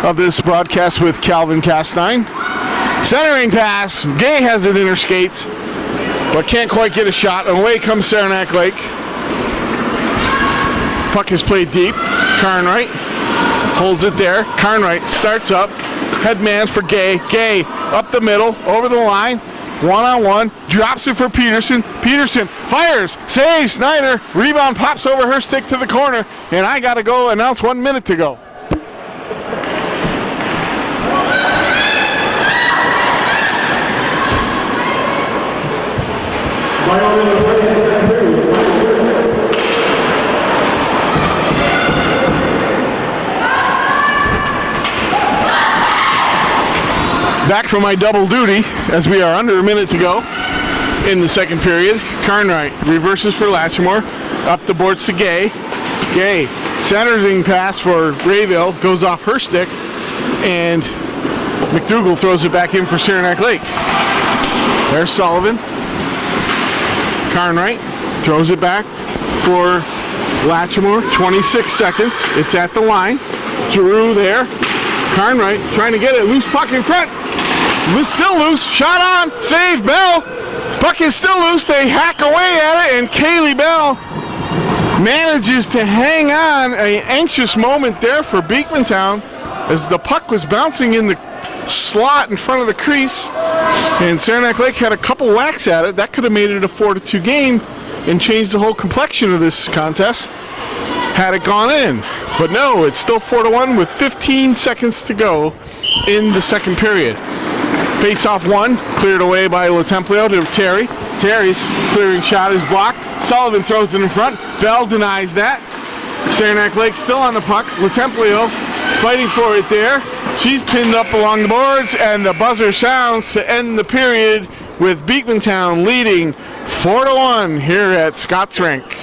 of this broadcast with Calvin Castine. Centering pass. Gay has it in her skates, but can't quite get a shot. And away comes Saranac Lake. Puck is played deep. Carnwright holds it there. Carnwright starts up. Headman's for Gay. Gay up the middle, over the line. One-on-one. Drops it for Peterson. Peterson fires. Saves. Snyder. Rebound pops over her stick to the corner. And I got to go announce 1 minute to go. Back from my double duty as we are under a minute to go in the second period. Carnwright reverses for Latchmore. Up the boards to Gay. Gay centering pass for Rayville. Goes off her stick. And McDougal throws it back in for Saranac Lake. There's Sullivan. Carnwright throws it back for Latchmore. 26 seconds. It's at the line. Giroux there. Carnwright trying to get it. Loose puck in front. Still loose. Shot on. Save Bell. This puck is still loose. They hack away at it, and Kaylee Bell manages to hang on. An anxious moment there for Beekmantown as the puck was bouncing in the slot in front of the crease, and Saranac Lake had a couple whacks at it. That could have made it a 4-2 game and changed the whole complexion of this contest had it gone in. But no, it's still 4-1 with 15 seconds to go in the second period. Face-off one, cleared away by LaTemplio to Terry. Terry's clearing shot is blocked. Sullivan throws it in front. Bell denies that. Saranac Lake still on the puck. LaTemplio fighting for it there. She's pinned up along the boards, and the buzzer sounds to end the period with Beekmantown leading 4-1 here at Scotts Rink.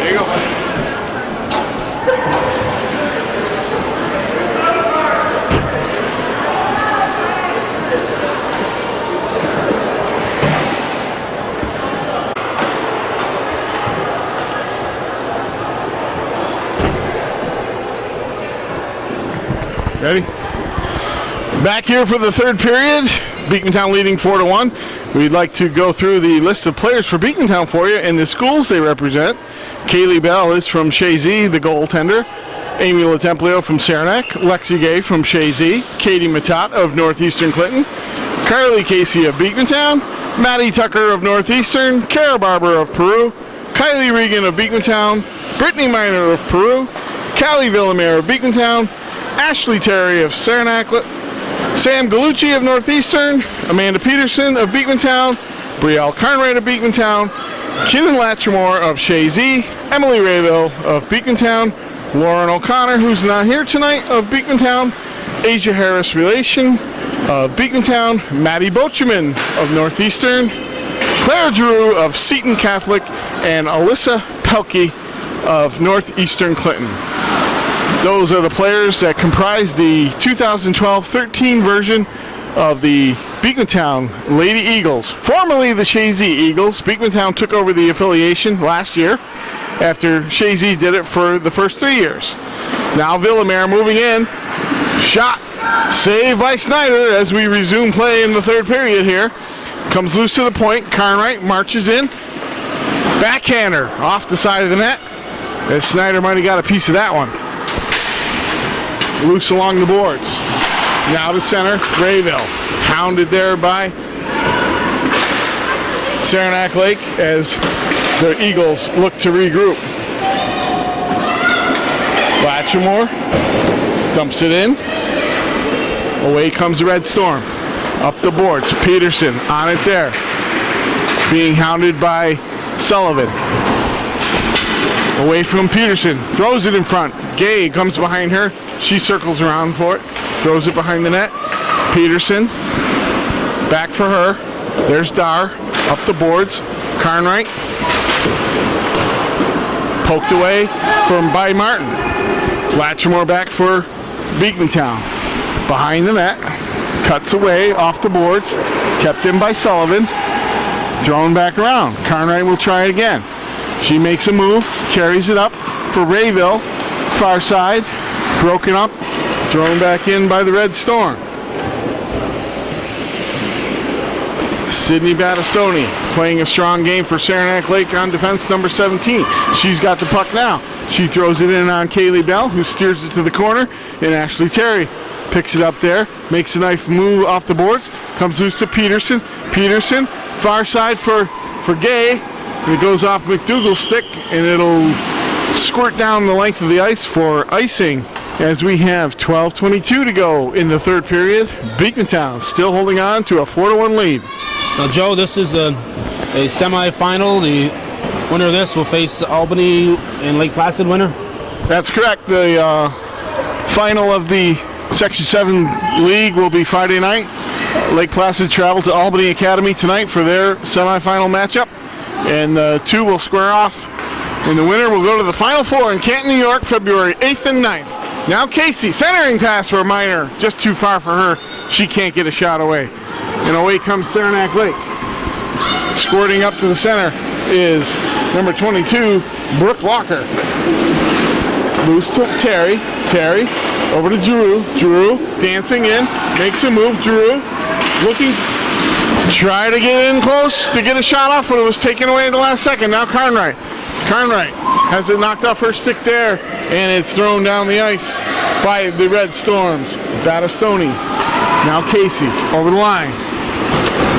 There you go. Ready? Back here for the third period. Beekmantown leading 4-1. We'd like to go through the list of players for Beekmantown for you and the schools they represent. Kaylee Bell is from Chazy, the goaltender. Amy LaTemplio from Saranac. Lexi Gay from Chazy. Katie Matat of Northeastern Clinton. Carly Casey of Beekmantown. Maddie Tucker of Northeastern. Kara Barber of Peru. Kylie Regan of Beekmantown. Brittany Miner of Peru. Callie Villamere of Beekmantown. Ashley Terry of Saranac, Sam Galucci of Northeastern, Amanda Peterson of Beekmantown, Brielle Carnwright of Beekmantown, Kinnan Latchmore of Chazy, Emily Rayville of Beekmantown, Lauren O'Connor, who's not here tonight, of Beekmantown, Asia Harris Relation of Beekmantown, Maddie Bocheman of Northeastern, Claire Giroux of Seton Catholic, and Alyssa Pelkey of Northeastern Clinton. Those are the players that comprise the 2012-13 version of the Beekmantown Lady Eagles, formerly the Chazy Eagles. Beekmantown took over the affiliation last year after Chazy did it for the first 3 years. Now Villamere moving in. Shot. Saved by Snyder as we resume play in the third period here. Comes loose to the point. Carnwright marches in. Backhander off the side of the net. As Snyder might have got a piece of that one. Loose along the boards. Now to center, Rayville. Hounded there by Saranac Lake as the Eagles look to regroup. Latchmore dumps it in. Away comes the Red Storm. Up the boards. Peterson on it there. Being hounded by Sullivan. Away from Peterson. Throws it in front. Gay comes behind her. She circles around for it. Throws it behind the net. Peterson. Back for her. There's Dar. Up the boards. Carnwright. Poked away by Martin. Latrimore back for Beekmantown. Behind the net. Cuts away off the boards. Kept in by Sullivan. Thrown back around. Carnwright will try it again. She makes a move. Carries it up for Rayville. Far side. Broken up. Thrown back in by the Red Storm. Sydney Battistoni playing a strong game for Saranac Lake on defense, number 17. She's got the puck now. She throws it in on Kaylee Bell, who steers it to the corner, and Ashley Terry picks it up there, makes a nice move off the boards, comes loose to Peterson. Peterson, far side for Gay. It goes off McDougall's stick, and it'll squirt down the length of the ice for icing as we have 12:22 to go in the third period. Beekmantown still holding on to a 4-1 lead. Now, Joe, this is a semifinal. The winner of this will face Albany and Lake Placid winner. That's correct. The final of the Section 7 League will be Friday night. Lake Placid travel to Albany Academy tonight for their semifinal matchup, and the two will square off, and the winner will go to the Final Four in Canton, New York, February 8th and 9th. Now Casey, centering pass for Minor, just too far for her. She can't get a shot away. And away comes Saranac Lake. Squirting up to the center is number 22, Brooke Walker. Loose to Terry. Terry over to Drew. Drew dancing in, makes a move. Drew looking, try to get in close to get a shot off, but it was taken away in the last second. Now Carnwright. Carnwright has it knocked off her stick there, and it's thrown down the ice by the Red Storms. Battistoni. Now Casey over the line.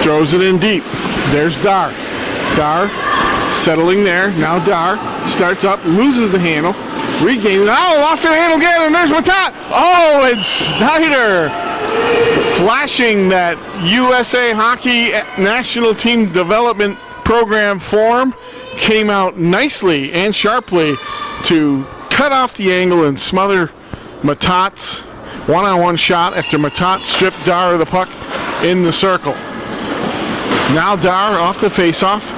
Throws it in deep. There's Dar. Dar settling there. Now Dar starts up, loses the handle, regains. Oh, lost the handle again, and there's Matat. Oh, it's Snyder flashing that USA Hockey National Team Development Program form. Came out nicely and sharply to cut off the angle and smother Matat's one-on-one shot after Matat stripped Dar of the puck in the circle. Now Dar off the face-off.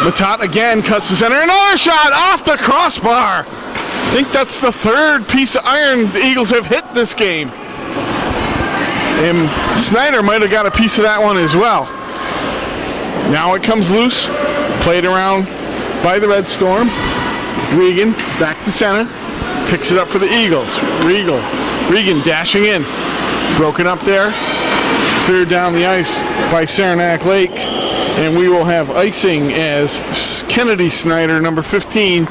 Matat again cuts the center. Another shot off the crossbar. I think that's the third piece of iron the Eagles have hit this game. And Snyder might have got a piece of that one as well. Now it comes loose. Played around by the Red Storm. Regan back to center. Picks it up for the Eagles. Regan dashing in. Broken up there. Cleared down the ice by Saranac Lake. And we will have icing as Kennedy Snyder, number 15,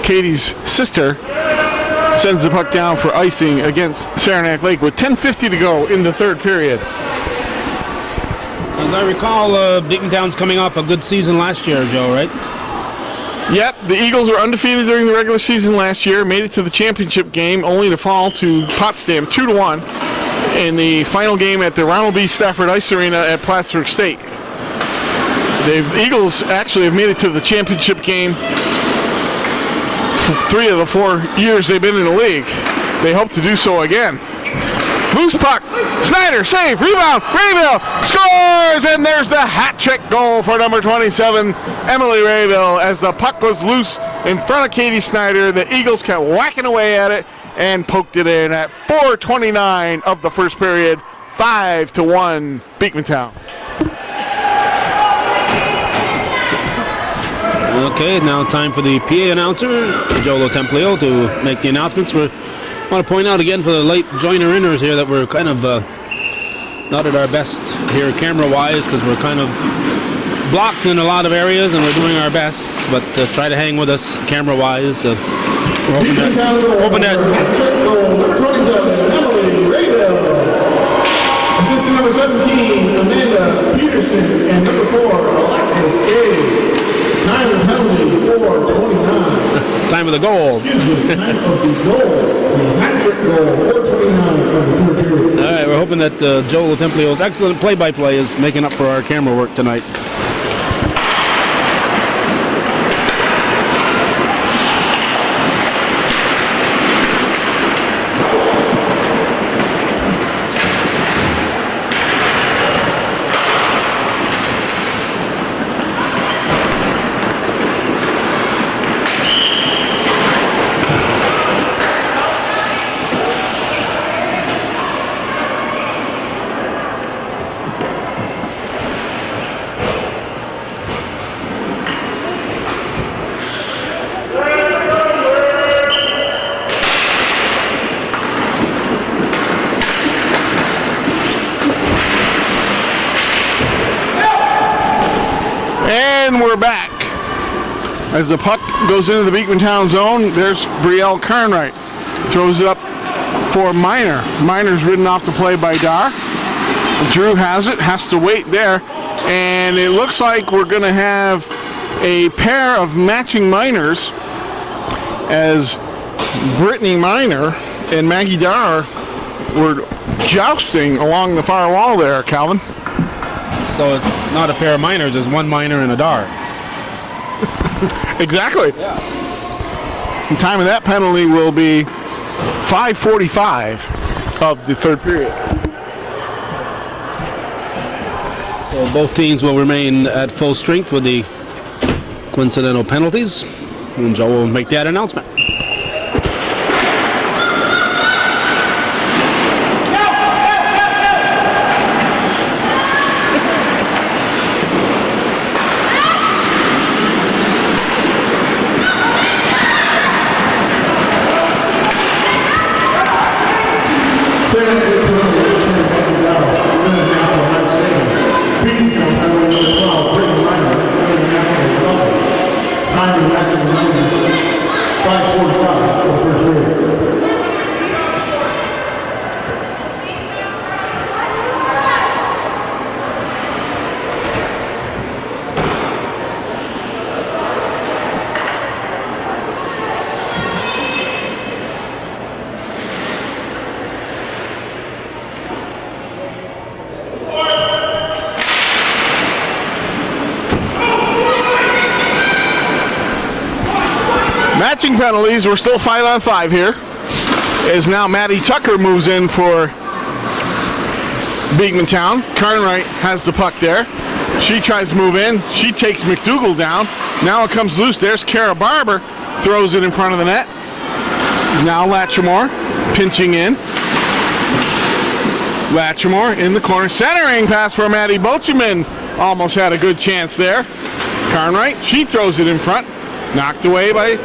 Katie's sister, sends the puck down for icing against Saranac Lake with 10:50 to go in the third period. As I recall, Beekmantown's coming off a good season last year, Joe, right? Yep, the Eagles were undefeated during the regular season last year, made it to the championship game, only to fall to Potsdam 2-1 in the final game at the Ronald B. Stafford Ice Arena at Plattsburgh State. The Eagles actually have made it to the championship game for 3 of the 4 years they've been in the league. They hope to do so again. Loose puck, Snyder, save, rebound, Rayville scores, and there's the hat trick goal for number 27, Emily Rayville, as the puck was loose in front of Katie Snyder. The Eagles kept whacking away at it and poked it in at 4:29 of the first period, 5-1 Beekmantown. Okay, now time for the PA announcer, Joe Templio, to make the announcements. I want to point out again for the late joiner-inners here that we're kind of not at our best here camera-wise, because we're kind of blocked in a lot of areas, and we're doing our best, but try to hang with us camera-wise. We're hoping that Number 27, Emily Rayville. Assistant number 17, Amanda Peterson. And number 4, Alexis Gay. Time of penalty, 4:29. Time of the goal. Excuse me, time of the goal. The hat-trick goal, 4:29 of the third period. All right, we're hoping that Joe Templio's excellent play-by-play is making up for our camera work tonight. And we're back. As the puck goes into the Beekmantown zone, there's Brielle Carnwright. Throws it up for Miner. Miner's ridden off the play by Dar. Drew has it, has to wait there. And it looks like we're going to have a pair of matching Miners as Brittany Miner and Maggie Dar were jousting along the far wall there, Calvin. So it's not a pair of Miners, it's one Miner and a Dar. Exactly. Yeah. The time of that penalty will be 5:45 of the third period. So both teams will remain at full strength with the coincidental penalties. And Joe will make that announcement. Matching penalties, we're still 5-on-5 here. As now Maddie Tucker moves in for Beekmantown. Carnwright has the puck there. She tries to move in. She takes McDougal down. Now it comes loose. There's Kara Barber. Throws it in front of the net. Now Latrimore pinching in. Latrimore in the corner. Centering pass for Maddie Bocheman. Almost had a good chance there. Carnwright, she throws it in front. Knocked away by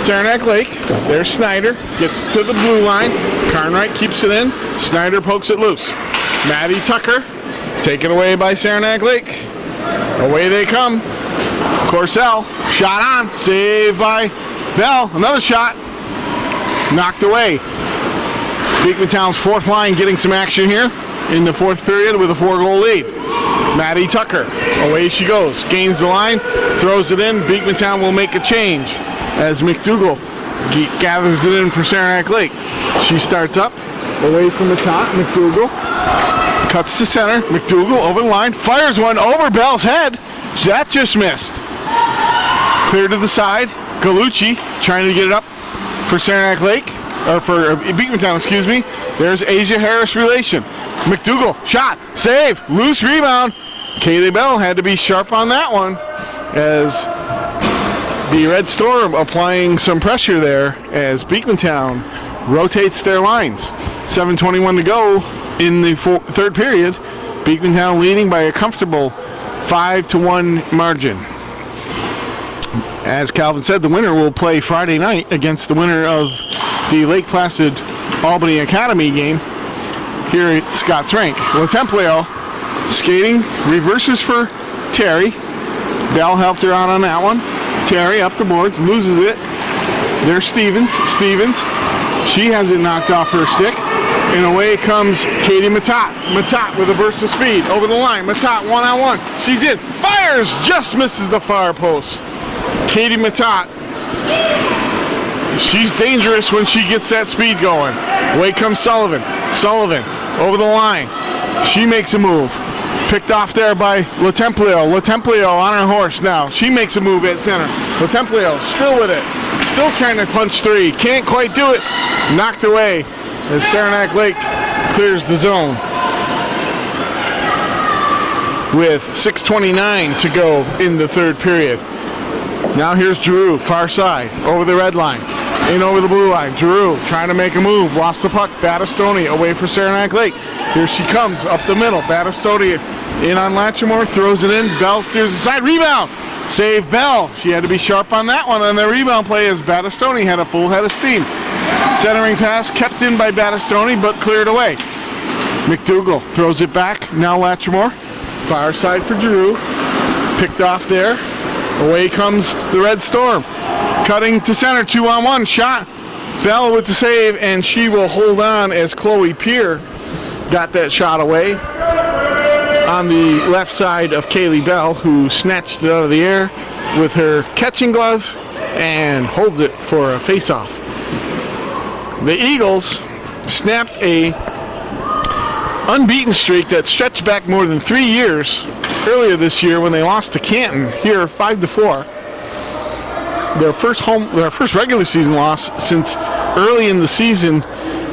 Saranac Lake. There's Snyder. Gets to the blue line. Carnwright keeps it in. Snyder pokes it loose. Maddie Tucker taken away by Saranac Lake. Away they come. Corsell. Shot on. Saved by Bell. Another shot. Knocked away. Beekmantown's fourth line getting some action here in the fourth period with a 4-goal lead. Maddie Tucker. Away she goes. Gains the line. Throws it in. Beekmantown will make a change as McDougal gathers it in for Saranac Lake. She starts up. Away from the top. McDougal. Cuts to center. McDougal over the line. Fires one over Bell's head. That just missed. Clear to the side. Galucci trying to get it up for Saranac Lake. Or for Beekmantown, excuse me. There's Asia Harris relation. McDougal. Shot. Save. Loose rebound. Kaylee Bell had to be sharp on that one as the Red Storm applying some pressure there as Beekmantown rotates their lines. 7:21 to go in the third period. Beekmantown leading by a comfortable 5-1 margin. As Calvin said, the winner will play Friday night against the winner of the Lake Placid Albany Academy game here at Scotts Rink. Templio skating, reverses for Terry. Bell helped her out on that one. Terry up the boards, loses it. There's Stevens. She has it knocked off her stick. And away comes Katie Matat. Matat with a burst of speed over the line. Matat one-on-one. She's in. Fires! Just misses the far post. Katie Matat. She's dangerous when she gets that speed going. Away comes Sullivan. Sullivan over the line. She makes a move. Picked off there by Templio. Templio on her horse now. She makes a move at center. Templio still with it. Still trying to punch three. Can't quite do it. Knocked away as Saranac Lake clears the zone. With 6:29 to go in the third period. Now here's Drew, far side, over the red line. In over the blue line. Drew trying to make a move. Lost the puck. Battistoni away for Saranac Lake. Here she comes up the middle. Battistoni in on Latrimore. Throws it in. Bell steers aside. Rebound. Save Bell. She had to be sharp on that one on the rebound play as Battistoni had a full head of steam. Centering pass kept in by Battistoni but cleared away. McDougal throws it back. Now Latrimore. Far side for Drew. Picked off there. Away comes the Red Storm. Cutting to center, 2-on-1 shot. Bell with the save, and she will hold on as Chloe Peer got that shot away on the left side of Kaylee Bell, who snatched it out of the air with her catching glove and holds it for a face-off. The Eagles snapped a unbeaten streak that stretched back more than 3 years earlier this year when they lost to Canton here 5-4. Their first regular season loss since early in the season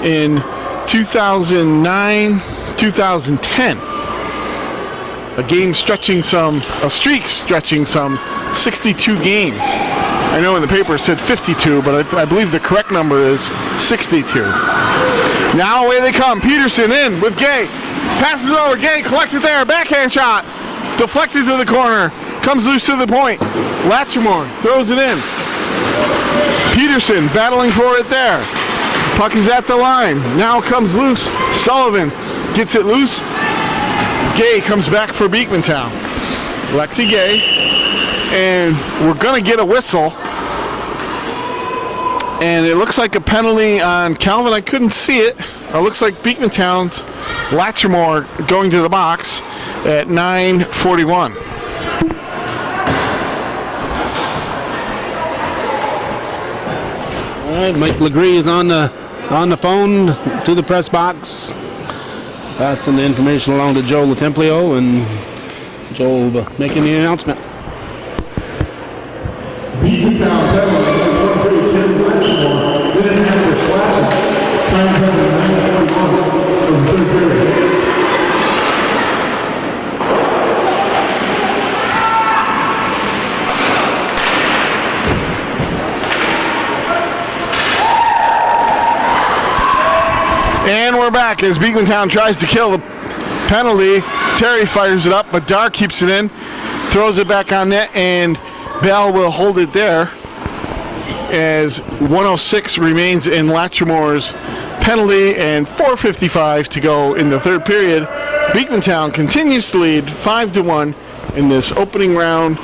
in 2009-2010. A streak stretching some 62 games. I know in the paper it said 52, but I believe the correct number is 62. Now away they come. Peterson in with Gay. Passes over. Gay collects it there. Backhand shot. Deflected to the corner. Comes loose to the point. Latrimore throws it in. Peterson battling for it there. Puck is at the line. Now comes loose. Sullivan gets it loose. Gay comes back for Beekmantown. Lexi Gay. And we're going to get a whistle. And it looks like a penalty on Calvin. I couldn't see it. It looks like Beekmantown's Latrimore going to the box at 9:41. All right, Mike Legree is on the phone to the press box, passing the information along to Joe LaTemplio, and Joe will be making the announcement. Beekmantown penalty, number 43, Kim Latrimore, didn't have the flag. Time penalty, 9:41 of the third period. And we're back as Beekmantown tries to kill the penalty. Terry fires it up, but Dar keeps it in, throws it back on net, and Bell will hold it there as 1:06 remains in Latrimore's penalty and 4:55 to go in the third period. Beekmantown continues to lead 5-1 in this opening round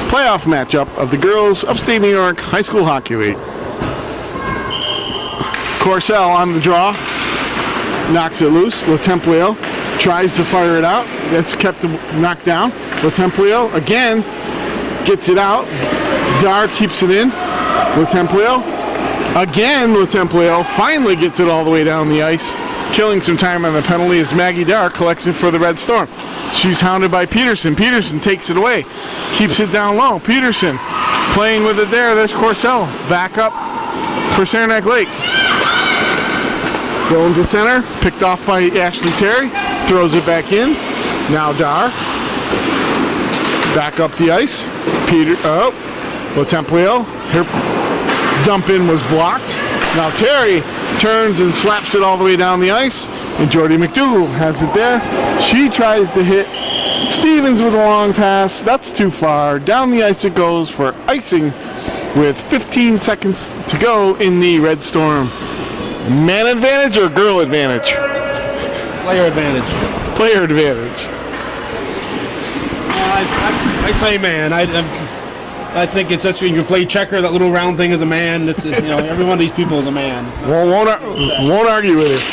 playoff matchup of the Girls Upstate New York High School Hockey League. Corsell on the draw. Knocks it loose. LaTemplio tries to fire it out. That's kept knocked down. LaTemplio again gets it out. Dar keeps it in. LaTemplio. Again, LaTemplio finally gets it all the way down the ice. Killing some time on the penalty as Maggie Dar collects it for the Red Storm. She's hounded by Peterson. Peterson takes it away. Keeps it down low. Peterson playing with it there. There's Corsell. Back up for Saranac Lake. Going to center, picked off by Ashley Terry, throws it back in. Now Dar, back up the ice. LaTemplio, her dump in was blocked. Now Terry turns and slaps it all the way down the ice, and Jordy McDougall has it there. She tries to hit Stevens with a long pass. That's too far. Down the ice it goes for icing with 15 seconds to go in the Red Storm. Man advantage or girl advantage? Player advantage. Player advantage. I say man. I think it's just when you play checker, that little round thing is a man. It's, every one of these people is a man. Well, won't argue with it.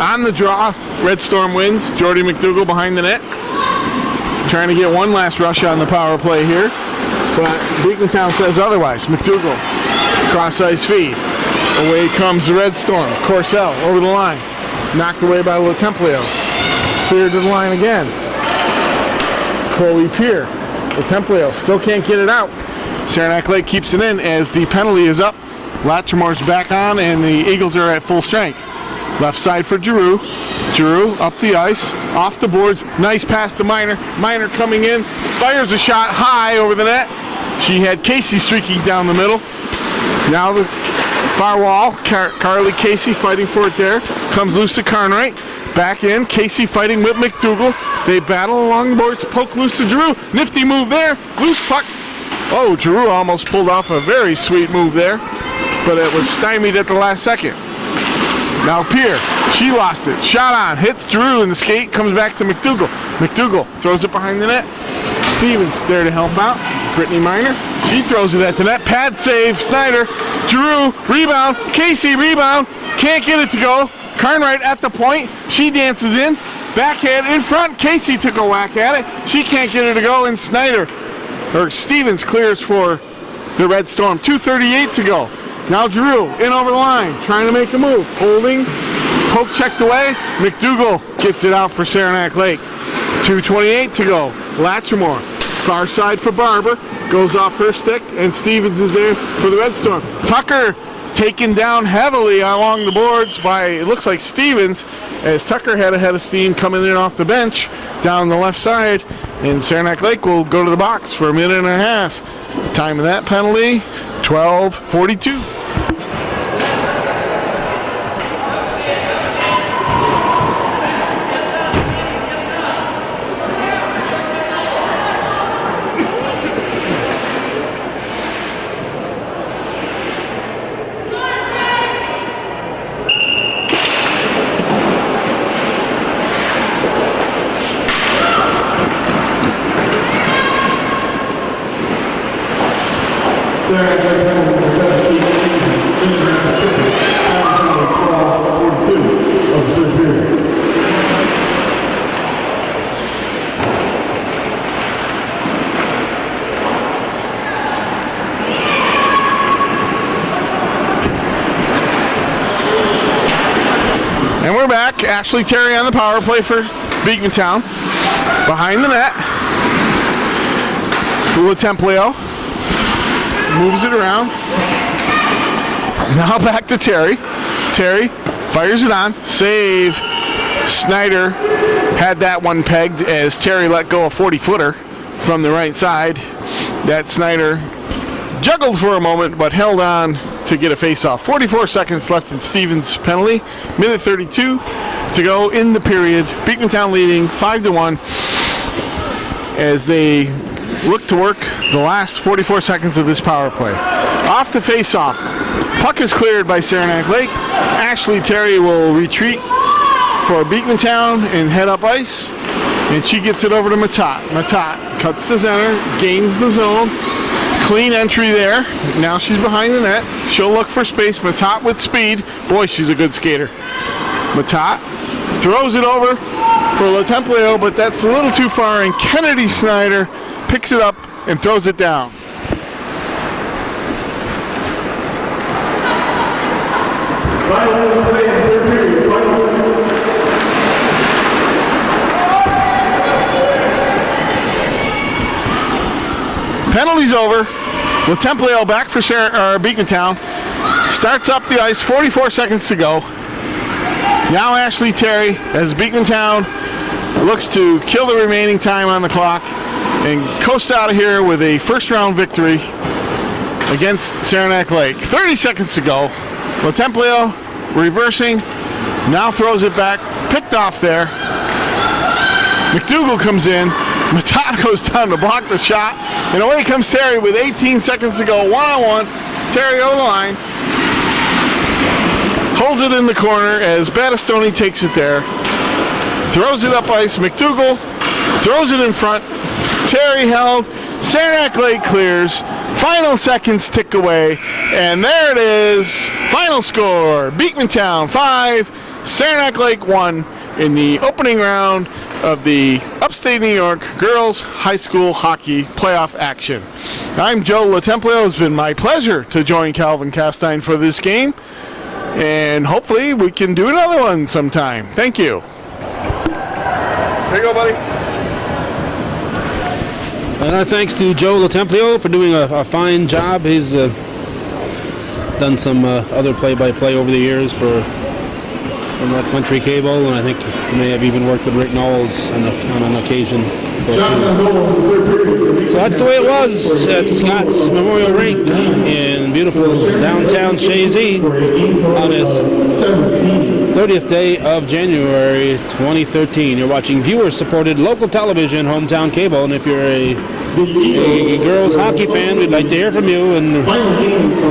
On the draw, Red Storm wins. Jordy McDougall behind the net. Trying to get one last rush on the power play here. But Beekmantown says otherwise. McDougall, cross ice feed. Away comes the Red Storm. Corsell over the line. Knocked away by LaTemplio. Cleared to the line again. Chloe Peer. LaTemplio still can't get it out. Saranac Lake keeps it in as the penalty is up. Latrimore's back on and the Eagles are at full strength. Left side for Giroux. Giroux up the ice. Off the boards. Nice pass to Miner. Miner coming in. Fires a shot high over the net. She had Casey streaking down the middle. Now the far wall, Carly Casey fighting for it there. Comes loose to Carnwright. Back in, Casey fighting with McDougall. They battle along the boards, poke loose to Giroux. Nifty move there, loose puck. Oh, Giroux almost pulled off a very sweet move there, but it was stymied at the last second. Now Peer, she lost it. Shot on, hits Giroux in the skate, comes back to McDougall. McDougall throws it behind the net. Stevens there to help out. Brittany Miner. She throws it at the net. Pad save. Snyder. Drew. Rebound. Casey. Rebound. Can't get it to go. Carnwright at the point. She dances in. Backhand in front. Casey took a whack at it. She can't get it to go. And Stevens clears for the Red Storm. 2:38 to go. Now Drew in over the line. Trying to make a move. Holding. Poke checked away. McDougal gets it out for Saranac Lake. 2:28 to go. Latchmore. Far side for Barber. Goes off her stick. And Stevens is there for the Red Storm. Tucker taken down heavily along the boards by, it looks like Stevens, as Tucker had a head of steam coming in off the bench down the left side. And Saranac Lake will go to the box for a minute and a half. The time of that penalty, 12:42. And we're back. Ashley Terry on the power play for Beekmantown. Behind the net. Lula Templio moves it around. Now back to Terry. Terry fires it on. Save. Snyder had that one pegged as Terry let go a 40-footer from the right side. That Snyder juggled for a moment but held on to get a face-off. 44 seconds left in Stevens' penalty. Minute 32 to go in the period. Beekmantown leading 5-1 as they look to work the last 44 seconds of this power play. Off the face-off. Puck is cleared by Saranac Lake. Ashley Terry will retreat for Beekmantown and head up ice. And she gets it over to Matat. Matat cuts the center, gains the zone. Clean entry there. Now she's behind the net. She'll look for space. Matat with speed. Boy, she's a good skater. Matat throws it over for LaTemplio, but that's a little too far, and Kennedy Snyder picks it up and throws it down. Penalty's over. LaTemplio back for Beekmantown. Starts up the ice, 44 seconds to go. Now Ashley Terry, as Beekmantown looks to kill the remaining time on the clock and coast out of here with a first-round victory against Saranac Lake. 30 seconds to go. LaTemplio reversing, now throws it back, picked off there. McDougal comes in. Matat goes down to block the shot, and away comes Terry with 18 seconds to go. One-on-one. Terry over the line. Holds it in the corner as Battistoni takes it there. Throws it up ice. McDougal throws it in front. Terry held. Saranac Lake clears. Final seconds tick away. And there it is. Final score. Beekmantown 5, Saranac Lake 1 in the opening round of the Upstate New York Girls High School Hockey Playoff action. I'm Joe LaTemplio. It's been my pleasure to join Calvin Castine for this game. And hopefully we can do another one sometime. Thank you. There you go, buddy. And our thanks to Joe LaTemplio for doing a fine job. He's done some other play-by-play over the years for North Country Cable, and I think he may have even worked with Rick Knowles on an occasion. So that's the way it was at Scotts Memorial Rink in beautiful downtown Chazy on his 30th day of January 2013. You're watching viewer-supported local television, Hometown Cable, and if you're a a girls hockey fan, we'd like to hear from you and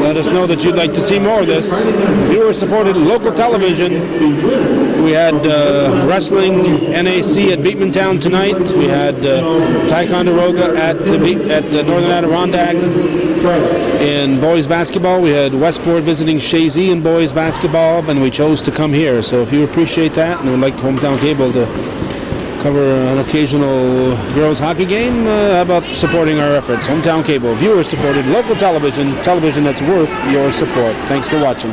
let us know that you'd like to see more of this. Viewer-supported local television. We had wrestling NAC at Beekmantown tonight. We had Ticonderoga at the Northern Adirondack. In boys basketball, we had Westport visiting Chazy in boys basketball, and we chose to come here. So if you appreciate that and would like Hometown Cable to cover an occasional girls hockey game, how about supporting our efforts? Hometown Cable, viewer-supported local television that's worth your support. Thanks for watching.